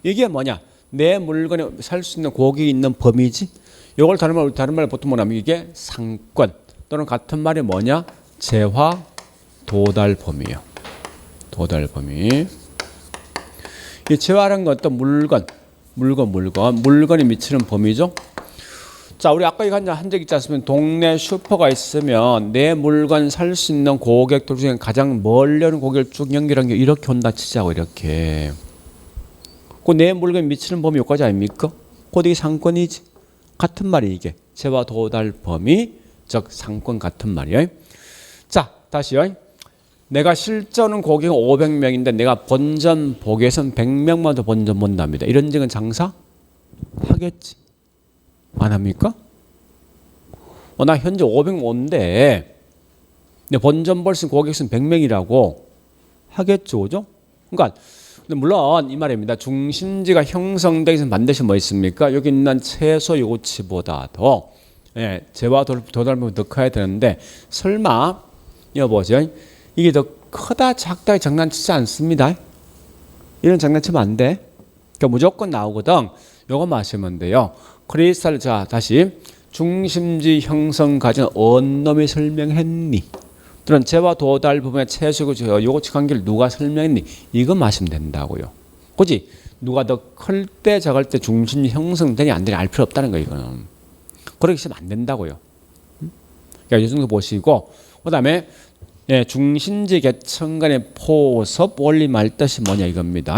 이게 뭐냐? 내 물건에 살 수 있는 고객이 있는 범위지. 이걸 다른 말 보통 뭐냐면 이게 상권 또는 같은 말이 뭐냐? 재화 도달 범위요. 도달 범위. 이 재화라는 건 어떤 물건이 미치는 범위죠. 자, 우리 아까 이거 한 적 있지 않습니까? 동네 슈퍼가 있으면 내 물건 살 수 있는 고객들 중에 가장 멀리 오는 고객을 쭉 연결한 게 이렇게 온다 치자고 이렇게. 그 내 물건이 미치는 범위 여기까지 아닙니까? 그게 상권이지. 같은 말이 이게. 재화 도달 범위, 즉 상권 같은 말이에요. 자, 다시요. 내가 실전은 고객은 500명인데 내가 본전 보기 위해서는 100명만 더 본전 본답니다. 이런 적은 장사 하겠지. 안 합니까? 나 현재 500명 온데 내 본전 볼 수 있는 고객 수는 100명이라고 하겠죠. 그죠? 그러니까 근데 물론 이 말입니다. 중심지가 형성되기 위해서 반드시 뭐 있습니까? 여기 있는 최소 요구치보다 더 재화 도달범위 더 커야 되는데 설마 여보세요. 이게 더 크다 작다 장난치지 않습니다. 이런 장난치면 안 돼. 그러니까 무조건 나오거든. 요거 마시면 돼요. 크리스탈. 자, 다시 중심지 형성 과정 어느 놈이 설명했니? 또는 재화 도달 부분의 최소 요구치 관계를 누가 설명했니? 이거 마시면 된다고요. 그지? 누가 더 클 때 작을 때 중심지 형성되니 안 되니 알 필요 없다는 거 이거는. 그렇게 하시면 안 된다고요. 그러니까 이 정도 보시고 그다음에 중심지 계층 간의 포섭 원리 말뜻이 뭐냐 이겁니다.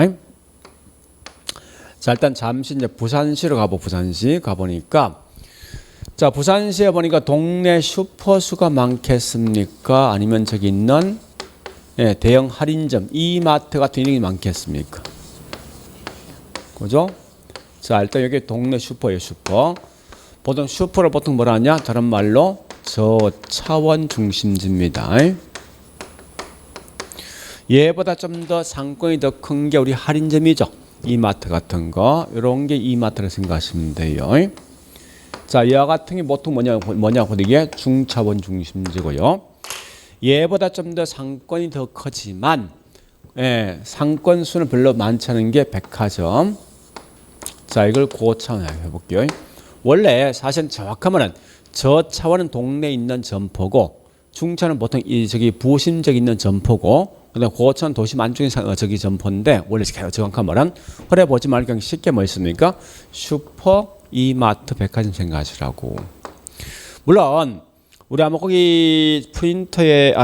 자, 일단 잠시 이제 부산시로 부산시 가보니까 자, 부산시에 보니까 동네 슈퍼수가 많겠습니까? 아니면 저기 있는 대형 할인점, 이마트 같은 이런 게 많겠습니까? 그죠? 자, 일단 여기 동네 슈퍼예요, 슈퍼. 보통 슈퍼를 보통 뭐라 하냐? 다른 말로 저차원 중심지입니다. 얘보다 좀 더 상권이 더 큰 게 우리 할인점이죠. 이마트 같은 거. 이런 게 이마트를 생각하시면 돼요. 자, 이와 같은 게 보통 뭐냐고 이게 중차원 중심지고요. 얘보다 좀 더 상권이 더 크지만 상권 수는 별로 많지 않은 게 백화점. 자, 이걸 고차원 해볼게요. 원래 사실 정확하면은 저차원은 동네에 있는 점포고 중차는 보통 저기 부심지에 있는 점포고 그다음 고차는 도심 안쪽에 저기 점포인데 원래 정확한 말은 그래 보지 말고 그냥 쉽게 뭐 있습니까? 슈퍼, 이마트, 백화점 생각하시라고. 물론 우리 아마 거기 프린터에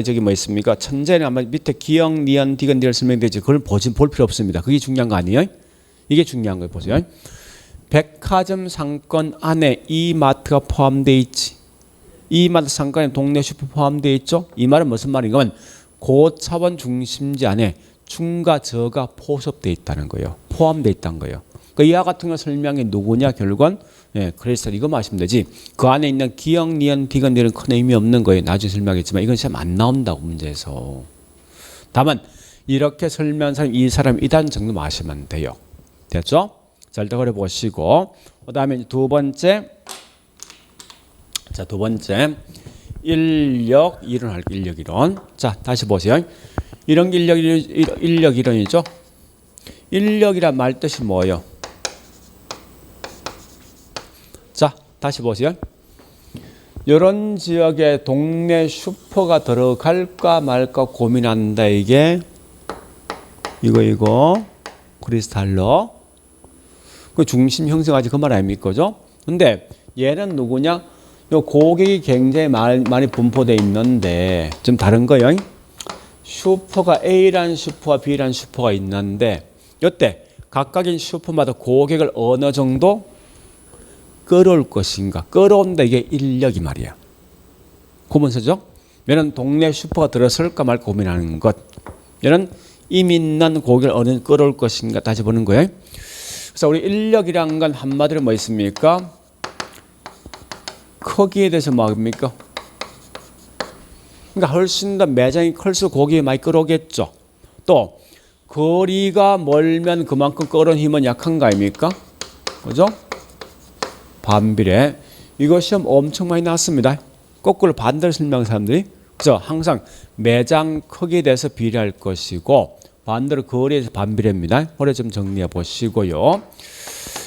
저기 뭐 있습니까? 천재는 아마 밑에 기억, 니은, 디귿 설명되지. 그걸 볼 필요 없습니다. 그게 중요한 거 아니에요? 이게 중요한 거예요. 보세요. 백화점 상권 안에 이마트가 포함되어 있지. 이마트 상권에 동네 슈퍼 포함되어 있죠. 이 말은 무슨 말인가? 고차원 중심지 안에 중과 저가 포섭되어 있다는 거예요. 포함되어 있다는 거예요. 그러니까 이와 같은 거 설명이 누구냐 결국은 그래서 이거 마시면 되지. 그 안에 있는 기억, 니은, 디귿 이런 큰 의미 없는 거예요. 나중에 설명하겠지만 이건 참 안 나온다고 문제에서. 다만 이렇게 설명한 사람 이 사람 이단 정도 마시면 돼요. 됐죠? 자, 일단 그래 보시고 그 다음에 두 번째 인력 이론 할게요. 인력 이론. 자, 다시 보세요. 이런 게 인력 이론이죠. 인력이란 말 뜻이 뭐예요? 자, 다시 보세요. 이런 지역에 동네 슈퍼가 들어갈까 말까 고민한다. 이게 이거 크리스탈러 그 중심 형성하지 그 말 아닙니까? 그죠? 근데 얘는 누구냐? 요 고객이 굉장히 많이 분포되어 있는데 좀 다른 거예요. 슈퍼가 A라는 슈퍼와 B라는 슈퍼가 있는데 이때 각각인 슈퍼마다 고객을 어느 정도 끌어올 것인가. 끌어온다 이게 인력이 말이야. 구문서죠. 얘는 동네 슈퍼가 들어설까 말까 고민하는 것. 얘는 이미 있는 고객을 어느 끌어올 것인가 다시 보는 거예요. 그래서 우리 인력이란 건 한마디로 뭐 있습니까? 크기에 대해서 뭐합니까? 그러니까 훨씬 더 매장이 클수록 고객이 많이 끌어오겠죠. 또 거리가 멀면 그만큼 끌어온 힘은 약한 거 아닙니까? 그죠? 반비례. 이거 시험 엄청 많이 나왔습니다. 거꾸로 반대로 설명하는 사람들이 그래서 항상 매장 크기에 대해서 비례할 것이고 반대로 거리에서 반비례입니다. 그래 좀 정리해 보시고요.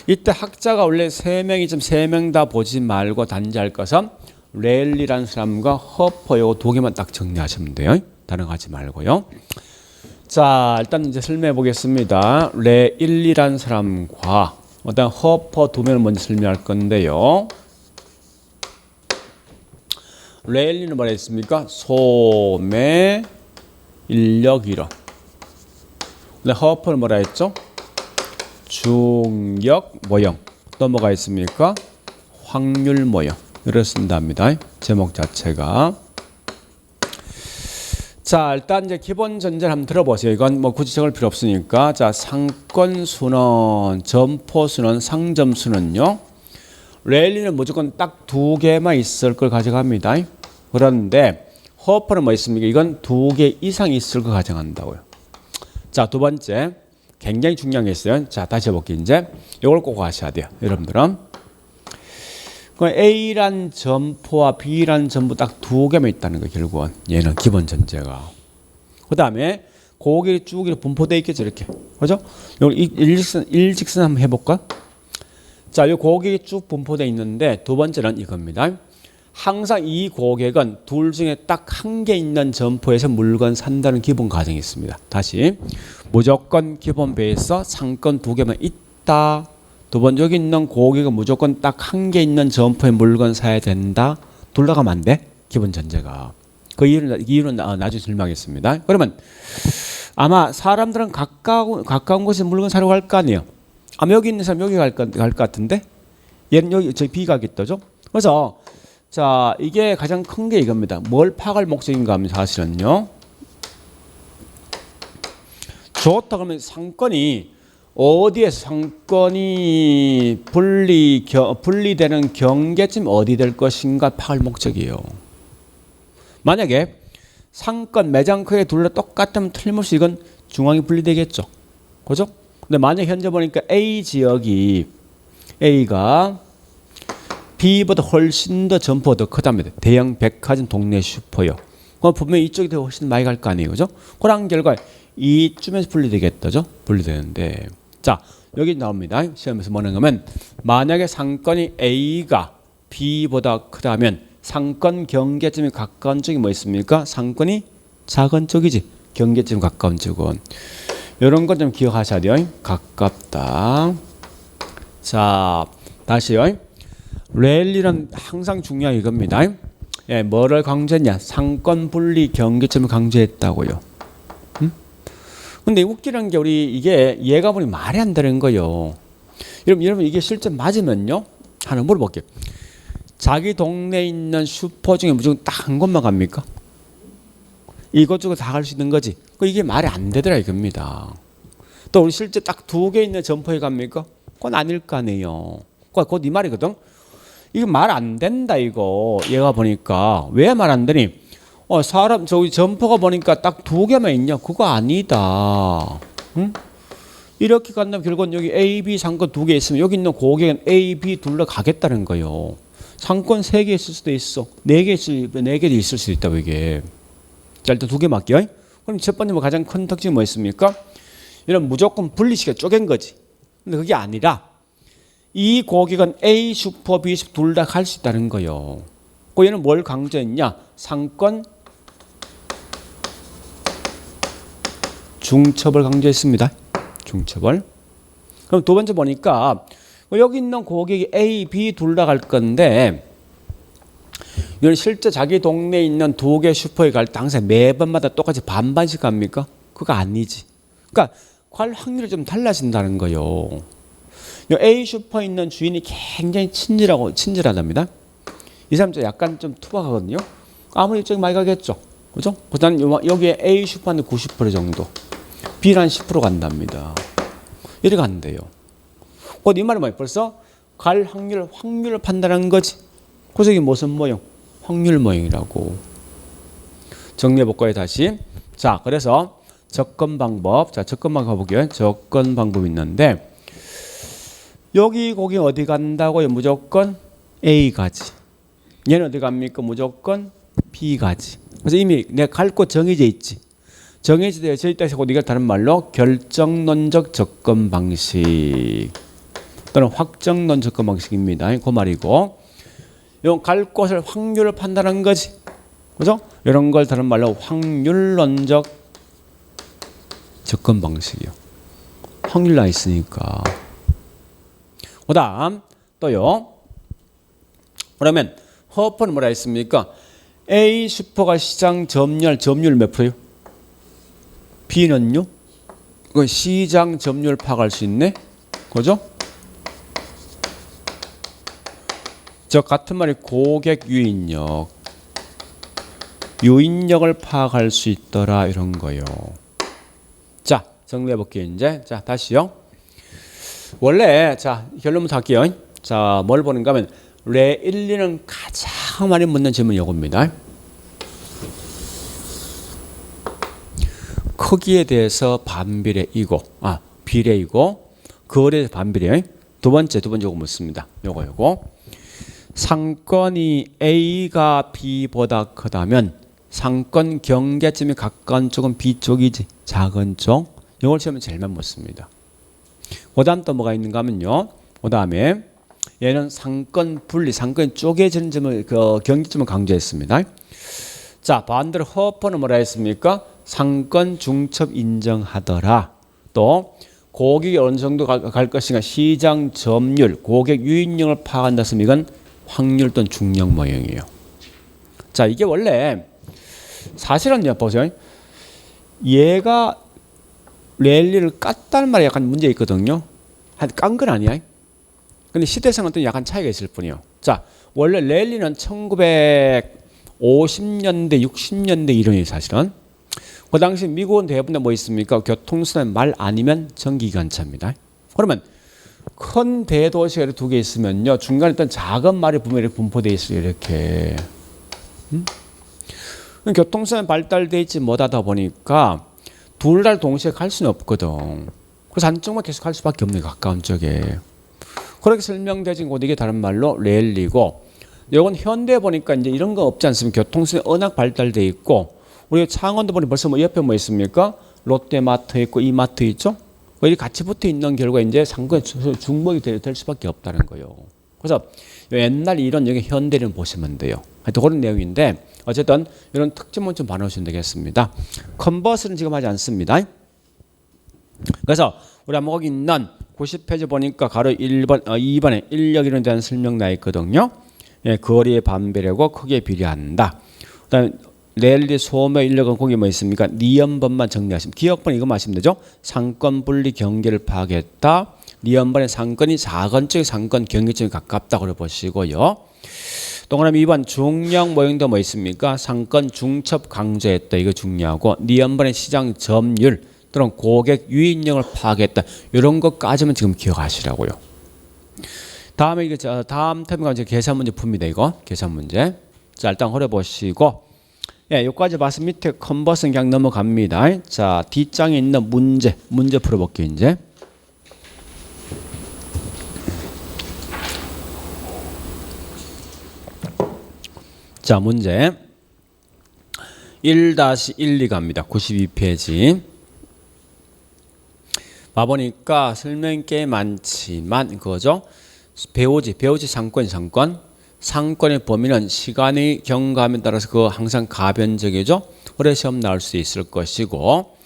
이때 학자가 원래 3명이지만 3명 다 보지 말고 단지 할 것은 레일리라는 사람과 허퍼 요거 2개만 딱 정리하시면 돼요. 다른 거 하지 말고요. 자, 일단 이제 설명해 보겠습니다. 레일리라는 사람과 그다음 허퍼 2명을 먼저 설명할 건데요. 레일리는 뭐라 했습니까? 소매 인력 이론. 근데 허퍼는 뭐라 했죠? 중력 모형. 또 뭐가 있습니까? 확률 모형. 이렇습니다 합니다. 제목 자체가. 자, 일단 이제 기본 전제를 한번 들어보세요. 이건 뭐 굳이 적을 필요 없으니까. 자, 상권 수는, 점포 수는, 상점 수는요. 레일리는 무조건 딱 2개만 있을 걸 가져갑니다. 그런데 허퍼는 뭐 있습니까? 이건 2개 이상 있을 걸 가정한다고요. 자, 2번째 굉장히 중요한 게 있어요. 자, 다시 해볼게요. 이제 이걸 꼭 아셔야 돼요. 여러분들은 A란 점포와 B란 점포 딱 2개만 있다는 거예요. 결국은 얘는 기본 전제가. 그 다음에 고객이 쭉 이렇게 분포되어 있겠죠. 이렇게. 그죠? 여기 일직선 한번 해볼까? 자, 이 고객이 쭉 분포되어 있는데 2번째는 이겁니다. 항상 이 고객은 둘 중에 딱 한 개 있는 점포에서 물건 산다는 기본 가정이 있습니다. 다시 무조건 기본 베이스 상권 2개만 있다. 2번 여기 있는 고객은 무조건 딱 한 개 있는 점포에 물건 사야 된다. 둘러가면 안 돼. 기본 전제가. 그 이유는 나중에 설명하겠습니다. 그러면 아마 사람들은 가까운 곳에 물건 사려고 할 거 아니에요. 아마 여기 있는 사람 여기 갈 것 같은데 얘는 여기 저희 B 가겠다죠. 그래서 자, 이게 가장 큰 게 이겁니다. 뭘 파악할 목적인가 하면 사실은요. 좋다 그러면 상권이 어디에서 상권이 분리되는 경계점 어디 될 것인가 파악할 목적이에요. 만약에 상권 매장 크게 둘러 똑같으면 틀림없이 이건 중앙이 분리되겠죠. 그죠? 근데 만약 현재 보니까 A 지역이 A가 B보다 훨씬 더 점포가 더 크답니다. 대형 백화점 동네 슈퍼요. 그럼 분명히 이쪽이 더 훨씬 많이 갈 거 아니에요. 그죠? 그런 결과 이쯤에서 분리되겠다죠? 분리되는데. 자, 여기 나옵니다. 시험에서 뭐는 거면 만약에 상권이 A가 B보다 크다면 상권 경계점이 가까운 쪽이 뭐 있습니까? 상권이 작은 쪽이지. 경계점 가까운 쪽은. 이런 건 좀 기억하셔야 돼요. 가깝다. 자, 다시요. 레일리는 항상 중요한 이겁니다. 예, 뭐를 강조했냐? 상권 분리 경계점을 강조했다고요. 근데 웃기는 게 우리 이게 얘가 보니 말이 안 되는 거예요. 여러분 이게 실제 맞으면요. 하나 물어볼게요. 자기 동네에 있는 슈퍼 중에 무조건 딱 한 곳만 갑니까? 이것저것 다 갈 수 있는 거지. 이게 말이 안 되더라 이겁니다. 또 우리 실제 딱 2개 있는 점포에 갑니까? 그건 아닐 거 아니에요. 그건 네 말이거든. 이거 말 안 된다 이거. 얘가 보니까 왜 말 안 되니? 사람 저기 점포가 보니까 딱 2개만 있냐? 그거 아니다. 응? 이렇게 간다면 결국은 여기 A, B 상권 2개 있으면 여기 있는 고객은 A, B 둘러 가겠다는 거예요. 상권 3개 있을 수도 있어. 4개도 있을 수도 있다고 이게. 자, 일단 2개 맞게요. 그럼 첫 번째 가장 큰 특징이 뭐 있습니까? 이런 무조건 분리시켜 쪼갠 거지. 근데 그게 아니라 이 고객은 A 슈퍼, B 슈퍼 둘 다 갈 수 있다는 거예요. 그 얘는 뭘 강조했냐? 상권 중첩을 강조했습니다. 중첩을. 그럼 2번째 보니까 여기 있는 고객이 A, B 둘 다 갈 건데 이건 실제 자기 동네에 있는 2개 슈퍼에 갈 때 항상 매번마다 똑같이 반반씩 갑니까? 그거 아니지. 그러니까 갈 확률이 좀 달라진다는 거예요. A 슈퍼에 있는 주인이 굉장히 친절하답니다. 이 사람 약간 좀 투박하거든요. 아무리 이쪽에 많이 가겠죠. 그죠? 그다음 여기에 A 슈퍼는 90% 정도, B는 10% 간답니다. 이렇게 간대요. 이 말은 뭐예요? 벌써 갈 확률을 판단하는 거지. 그래서 이게 무슨 모형? 확률 모형이라고. 정리해 볼까요, 다시? 자, 그래서 접근 방법. 자, 접근 방법 가볼게요. 접근 방법이 있는데 여기 고객 어디 간다고요? 무조건 A 가지. 얘는 어디 갑니까? 무조건 B가지. 그래서 이미 내가 갈 곳 정해져 있지. 정해져 있다 해서 이걸 다른 말로 결정론적 접근 방식 또는 확정론 접근 방식입니다. 그 말이고, 요 갈 곳을 확률을 판단한 거지. 그죠? 이런 걸 다른 말로 확률론적 접근 방식이요. 확률 나 있으니까. 그다음 또요. 그러면 허퍼는 뭐라 했습니까? A 슈퍼가 시장 점유율 몇 프로요? B는요? 그 시장 점유율 파악할 수 있네. 그죠? 저 같은 말이 고객 유인력. 유인력을 파악할 수 있더라 이런 거요. 자, 정리해 볼게요. 이제 자 다시요. 원래 자 결론부터 할게요. 자, 뭘 보는가 하면 레 1, 2는 가장 많이 묻는 질문이 이겁니다. 크기에 대해서 반비례이고, 비례이고, 거리에 대해서 반비례. 두 번째 요거 묻습니다. 요거. 상권이 A가 B보다 크다면 상권 경계점이 가까운 쪽은 B 쪽이지. 작은 쪽. 이걸 시험에 제일만 묻습니다. 그 다음 또 뭐가 있는가 하면요. 그 다음에 얘는 상권 분리, 상권이 쪼개지는 점을, 경계점을 강조했습니다. 자, 반대로 허퍼는 뭐라 했습니까? 상권 중첩 인정하더라. 또 고객이 어느 정도 갈 것인가 시장 점유율, 고객 유인력을 파악한다 했으면 이건 확률 또는 중력 모형이에요. 자, 이게 원래 사실은요, 보세요. 얘가 랠리를 깠다는 말에 약간 문제 있거든요. 깐 건 아니야. 근데 시대상은 또 약간 차이가 있을 뿐이요. 자, 원래 랠리는 1950년대, 60년대 이론이 사실은. 그 당시 미국은 대부분 뭐 있습니까? 교통수단 말 아니면 전기기관차입니다. 그러면 큰 대도시가 이렇게 두 개 있으면요. 중간에 어떤 작은 말이 분명히 이렇게 분포되어 있어요. 이렇게. 교통수단 발달되어 있지 못하다 보니까 둘 다 동시에 갈 수는 없거든. 그래서 한쪽만 계속 갈 수밖에 없는 가까운 쪽에. 그렇게 설명되진 곳 이게 다른 말로 랠리고, 이건 현대에 보니까 이제 이런 거 없지 않습니까? 교통수단이 워낙 발달되어 있고, 우리 창원도 보니 벌써 뭐 옆에 뭐 있습니까? 롯데마트 있고 이마트 있죠? 이렇게 같이 붙어 있는 결과 이제 상권의 중복이 될 수밖에 없다는 거예요. 그래서 옛날 이런 여기 현대를 보시면 돼요. 하여튼 그런 내용인데 어쨌든 이런 특징만 좀 봐놓으시면 되겠습니다. 컨버스는 지금 하지 않습니다. 그래서 우리 한번 거기 있는 90페이지 보니까 가로 2번에 인력 이론에 대한 설명 나 있거든요. 예, 거리의 반비례고 크기에 비례한다. 그다음에 랠리 소매 인력은 거기 뭐 있습니까? 니은번만 정리하시면 기억번 이거 마시면 되죠. 상권 분리 경계를 파악했다. 니은번의 상권이 작은 쪽의 상권 경계점에 가깝다 그래 보시고요. 동그라미 2번 중력 모형도 뭐 있습니까? 상권 중첩 강조했다. 이거 중요하고 니은번의 시장 점유율 또는 고객 유인력을 파악했다. 이런 것까지만 지금 기억하시라고요. 다음에 이게 다음 템가 이제 계산 문제 풉니다. 이거 계산 문제. 자, 일단 허려 보시고. 예, 여기까지 봐서 밑에 컨버스는 그냥 넘어갑니다. 자, 뒷장에 있는 문제 풀어볼게요, 이제. 자, 문제 1-1, 2갑니다. 92페이지. 봐보니까 설명이 꽤 많지만 그거죠. 배우지 상권의 범위는 시간의 경과함에 따라서 그 항상 가변적이죠. 그래 시험 나올 수 있을 것이고.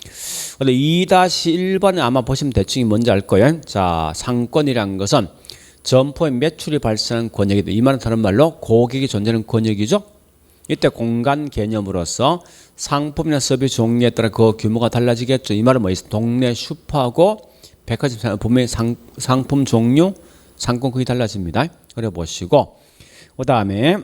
근데 2-1번에 아마 보시면 대충 뭔지 알 거예요. 자, 상권이란 것은 점포의 매출이 발생하는 권역이다. 이 말은 다른 말로 고객이 존재하는 권역이죠. 이때 공간 개념으로서 상품이나 서비스 종류에 따라 그 규모가 달라지겠죠. 이 말은 뭐 있어? 동네 슈퍼하고 백화점 보면 상품 종류, 상권 크기 달라집니다. 그래 보시고. 그 다음에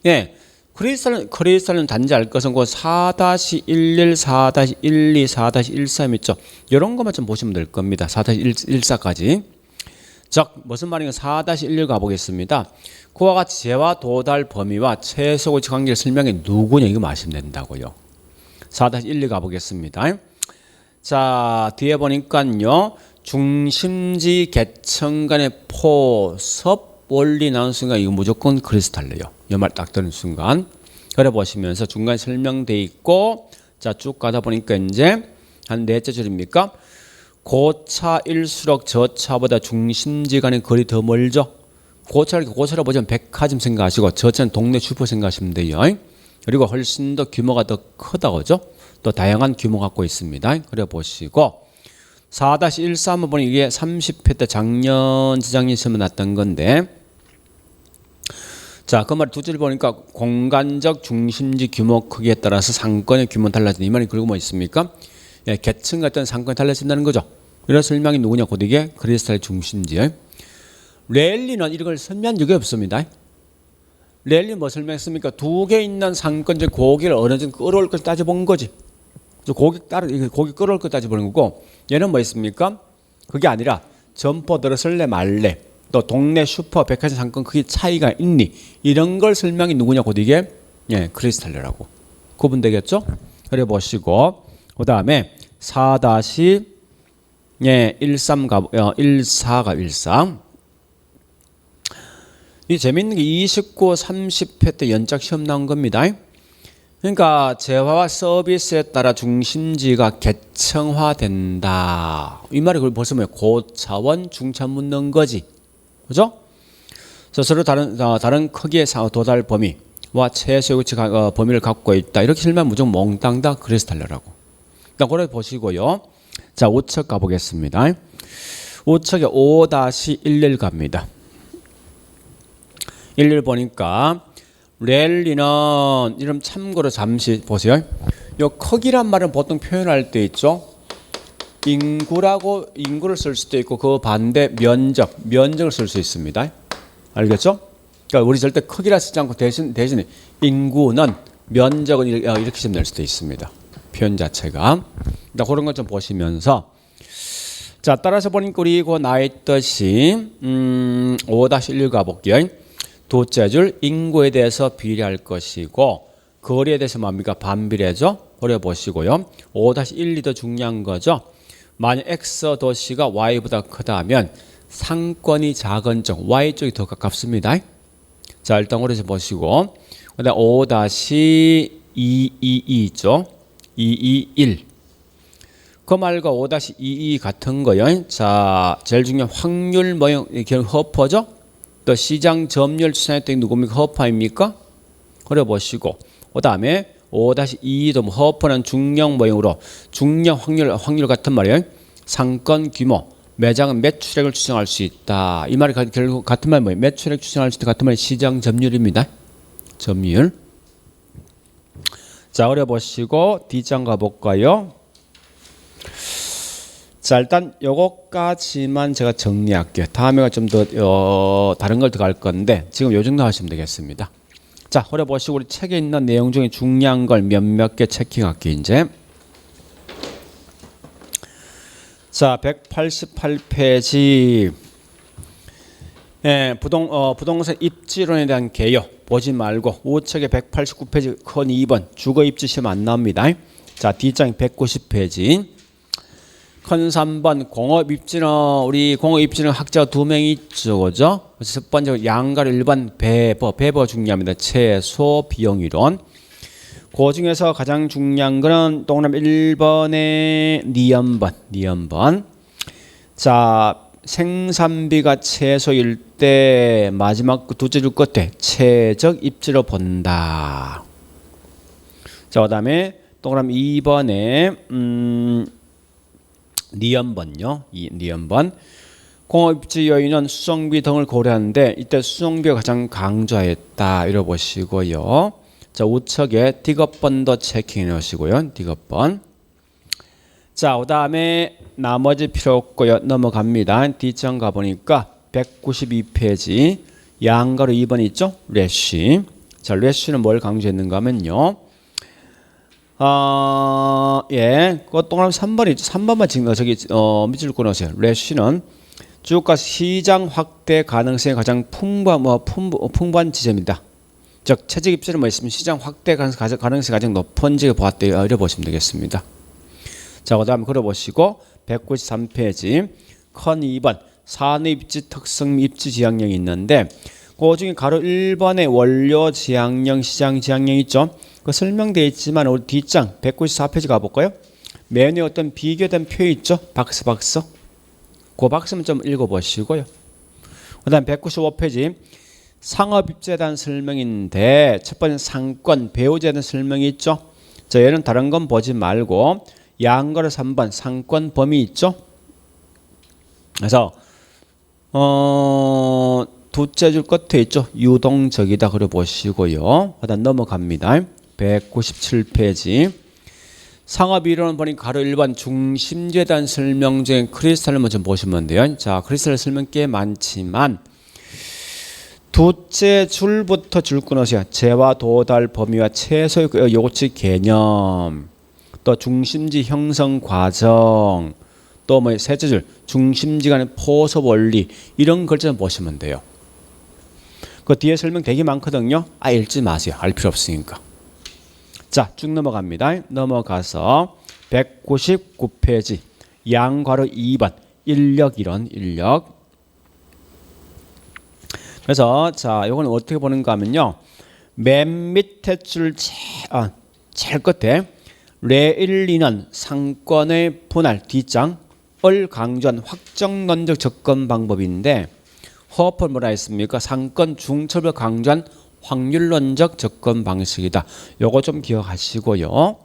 예, 크리스탈은 단지 알 것은 그 4-11, 4-12, 4-13 있죠. 이런 것만 좀 보시면 될 겁니다. 4-14까지. 즉 무슨 말인가 4-11 가보겠습니다. 그와 같이 재와 도달 범위와 최소 고치 관계를 설명해 누구냐 이거 마시면 된다고요. 4-12 가보겠습니다. 자, 뒤에 보니까요. 중심지 계층 간의 포섭 멀리 나온 순간 이거 무조건 크리스탈래요. 이 말 딱 들은 순간. 그래 보시면서 중간에 설명돼 있고 자 쭉 가다 보니까 이제 한 넷째 줄입니까? 고차일수록 저차보다 중심지 간의 거리 더 멀죠. 고차라고 보시면 백화점 생각하시고 저차는 동네 슈퍼 생각하시면 돼요. 그리고 훨씬 더 규모가 더 크다고 그죠? 또 다양한 규모 갖고 있습니다. 그래 보시고 4-13 한번 보니 이게 30회 때 작년 지장년 시험에 났던 건데 자, 그 말 두 줄 보니까 공간적 중심지 규모 크기에 따라서 상권의 규모는 달라진다. 이 말이 그리고 뭐 있습니까? 예, 계층 같은 상권이 달라진다는 거죠. 이런 설명이 누구냐? 곧 이게 크리스탈의 중심지. 랠리는 이런 걸 설명한 적이 없습니다. 랠리 뭐 설명했습니까? 두 개 있는 상권 중 고기를 어느 정도 끌어올 걸 따져본 거지. 고기 끌어올 걸 따져보는 거고 얘는 뭐 있습니까? 그게 아니라 점포 들어설래 말래 또 동네 슈퍼 백화점 상권 크기 차이가 있니 이런 걸 설명이 누구냐 곧 이게 예 크리스탈이라고 구분되겠죠? 그래 보시고 그 다음에 4-13 14 이 재밌는 게 29, 30회 때 연작 시험 나온 겁니다. 그러니까 재화와 서비스에 따라 중심지가 계층화된다. 이 말이 그걸 벌써 뭐예요? 고차원, 중차 묻는 거지. 그죠? 서로 다른 크기의 도달 범위와 최소의 위치 범위를 갖고 있다. 이렇게 설명하면 무조건 몽땅 다 크리스탈러라고. 일단 그래 보시고요. 자, 5척 가보겠습니다. 5척에 5-11 갑니다. 11 보니까 랠리는 이름 참고로 잠시 보세요. 요 크기란 말은 보통 표현할 때 있죠. 인구를 쓸 수도 있고 그 반대 면적을 쓸 수 있습니다. 알겠죠? 그러니까 우리 절대 크기라 쓰지 않고 대신에 인구는 면적은 이렇게 좀 낼 수도 있습니다. 표현 자체가. 그런 것 좀 보시면서 자 따라서 보니까 우리 그 나있듯이 5-1 가볼게요. 둘째 줄 인구에 대해서 비례할 것이고 거리에 대해서 뭡니까? 반비례죠. 그래 보시고요. 5-1이 더 중요한 거죠. 만약 X 도시가 Y보다 크다면 상권이 작은 쪽 Y 쪽이 더 가깝습니다. 자 일단 그래서 보시고 그다음 5-222 있죠. 221 그 말과 5-22 같은 거요. 자 제일 중요한 확률 모형 허퍼죠. 또 시장 점유율 추산했더니 누굽니까? 허파입니까? 그래 보시고 그 다음에 5-2도 허퍼는 중량 모형으로 중량 확률 같은 말이에요. 상권 규모 매장은 매출액을 추정할 수 있다. 이 말이 결국 같은 말 뭐예요? 매출액 추정할 수 있다. 같은 말이 시장 점유율입니다. 점유율. 자 그래 보시고 D장 가볼까요? 자 일단 요거까지만 제가 정리할게요. 다음에가 좀 더 다른 걸 더 갈 건데 지금 요 정도 하시면 되겠습니다. 자 그래 보시고 우리 책에 있는 내용 중에 중요한 걸 몇몇 개 체킹할게요. 이제 자 188페이지 부동산 입지론에 대한 개요 보지 말고 우측에 189페이지 큰 2번 주거 입지 시험 안 나옵니다. 자 D장 190페이지 큰 3번 공업 입지는 우리 공업 입지는 학자가 2명 있죠. 그죠? 그래서 첫 번째 양가로 1번 배버 중요합니다. 최소 비용 이론. 그 중에서 가장 중요한 거는 동그라미 1번의 니은번. 자, 생산비가 최소일 때 마지막 둘째 줄 끝에 최적 입지로 본다. 자, 그다음에 동그라미 2번에 니은번요. 니은번. 공업입지 요인은 수송비 등을 고려하는데 이때 수송비가 가장 강조했다. 이러 보시고요. 자, 우측에 디귿번도 체킹해 놓으시고요. 디귿번. 자, 그다음에 나머지 필요 없고요. 넘어갑니다. D장 가보니까 192페이지 양가로 2번 있죠? 래쉬. 자, 래쉬는 뭘 강조했는가 하면요. 그 동그라미 3번 있죠. 3번만 지금 밑줄 끊으세요. 래쉬는 쭉 가서 시장 확대 가능성이 가장 풍부한 지점이다. 즉 채직 입지는 뭐 있으면 시장 확대 가능성이 가장 높은 지를 보았다. 이렇게 보시면 되겠습니다. 자, 그다음에 걸어보시고 193페이지 큰 2번 산입지 특성 입지 지향령이 있는데 그 중에 가로 1번에 원료 지향령, 시장 지향령 있죠. 그 설명되어 있지만 우리 뒷장 194페이지 가볼까요? 메뉴에 어떤 비교된 표 있죠. 박스. 그 박스만 좀 읽어보시고요. 그 다음 195페이지 상업입지에 대한 설명인데 첫 번째 상권, 배우자에 대한 설명이 있죠. 자, 얘는 다른 건 보지 말고 양거래 3번 상권 범위 있죠. 그래서 두째 줄 끝에 있죠. 유동적이다 그려 보시고요. 그다음 넘어갑니다. 197페이지 상업 이론을 보니 가로 1번 중심지에 대한 설명 중에 크리스탈을 먼저 보시면 돼요. 자, 크리스탈 설명 꽤 많지만 두째 줄부터 줄 끊으세요. 재와 도달 범위와 최소의 요치 개념, 또 중심지 형성 과정, 또 뭐 셋째 줄 중심지 간의 포섭 원리 이런 글자를 보시면 돼요. 그 뒤에 설명 되게 많거든요. 읽지 마세요. 알 필요 없으니까. 자, 쭉 넘어갑니다. 넘어가서 199페이지 양괄호 2번 인력 이론 인력. 그래서 자, 이건 어떻게 보는가 하면요. 맨 밑에 줄 제일 끝에 레일리는 상권의 분할 뒷장을 강조한 확정론적 접근 방법인데 허퍼는 뭐라 했습니까? 상권 중첩을 강조한 확률론적 접근 방식이다. 요거 좀 기억하시고요.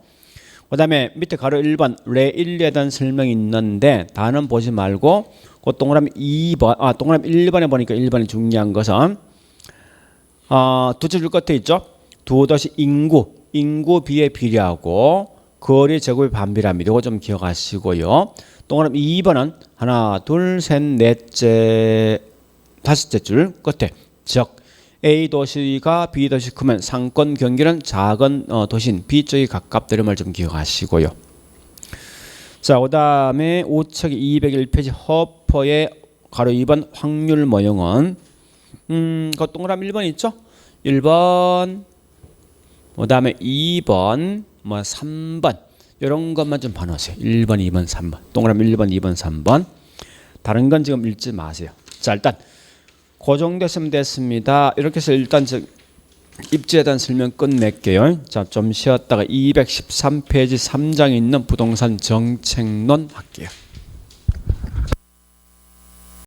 그 다음에 밑에 가로 1번 레일리에 대한 설명이 있는데 단은 보지 말고 그 동그라미 2번, 동그라미 1번에 보니까 1번이 중요한 것은 두째 줄 끝에 있죠. 두 도시 인구 비에 비례하고 거리 제곱의 반비례합니다. 이거 좀 기억하시고요. 동그라미 2번은 하나, 둘, 셋, 넷째, 다섯째 줄 끝에 즉 A 도시가 B 도시 크면 상권 경기는 작은 도시인 B 쪽이 가깝다 이런 말 좀 기억하시고요. 자, 그 다음에 우측 201페이지 허퍼의 가로 2번 확률 모형은 그 동그라미 1번 있죠? 1번 그 다음에 2번 3번 이런 것만 좀 봐놓으세요. 1번, 2번, 3번 동그라미 1번, 2번, 3번 다른 건 지금 읽지 마세요. 자, 일단 그 정도 했으면 됐습니다. 이렇게 해서 일단 입지에 대한 설명 끝낼게요. 자, 좀 쉬었다가 213페이지 3장에 있는 부동산 정책론 할게요.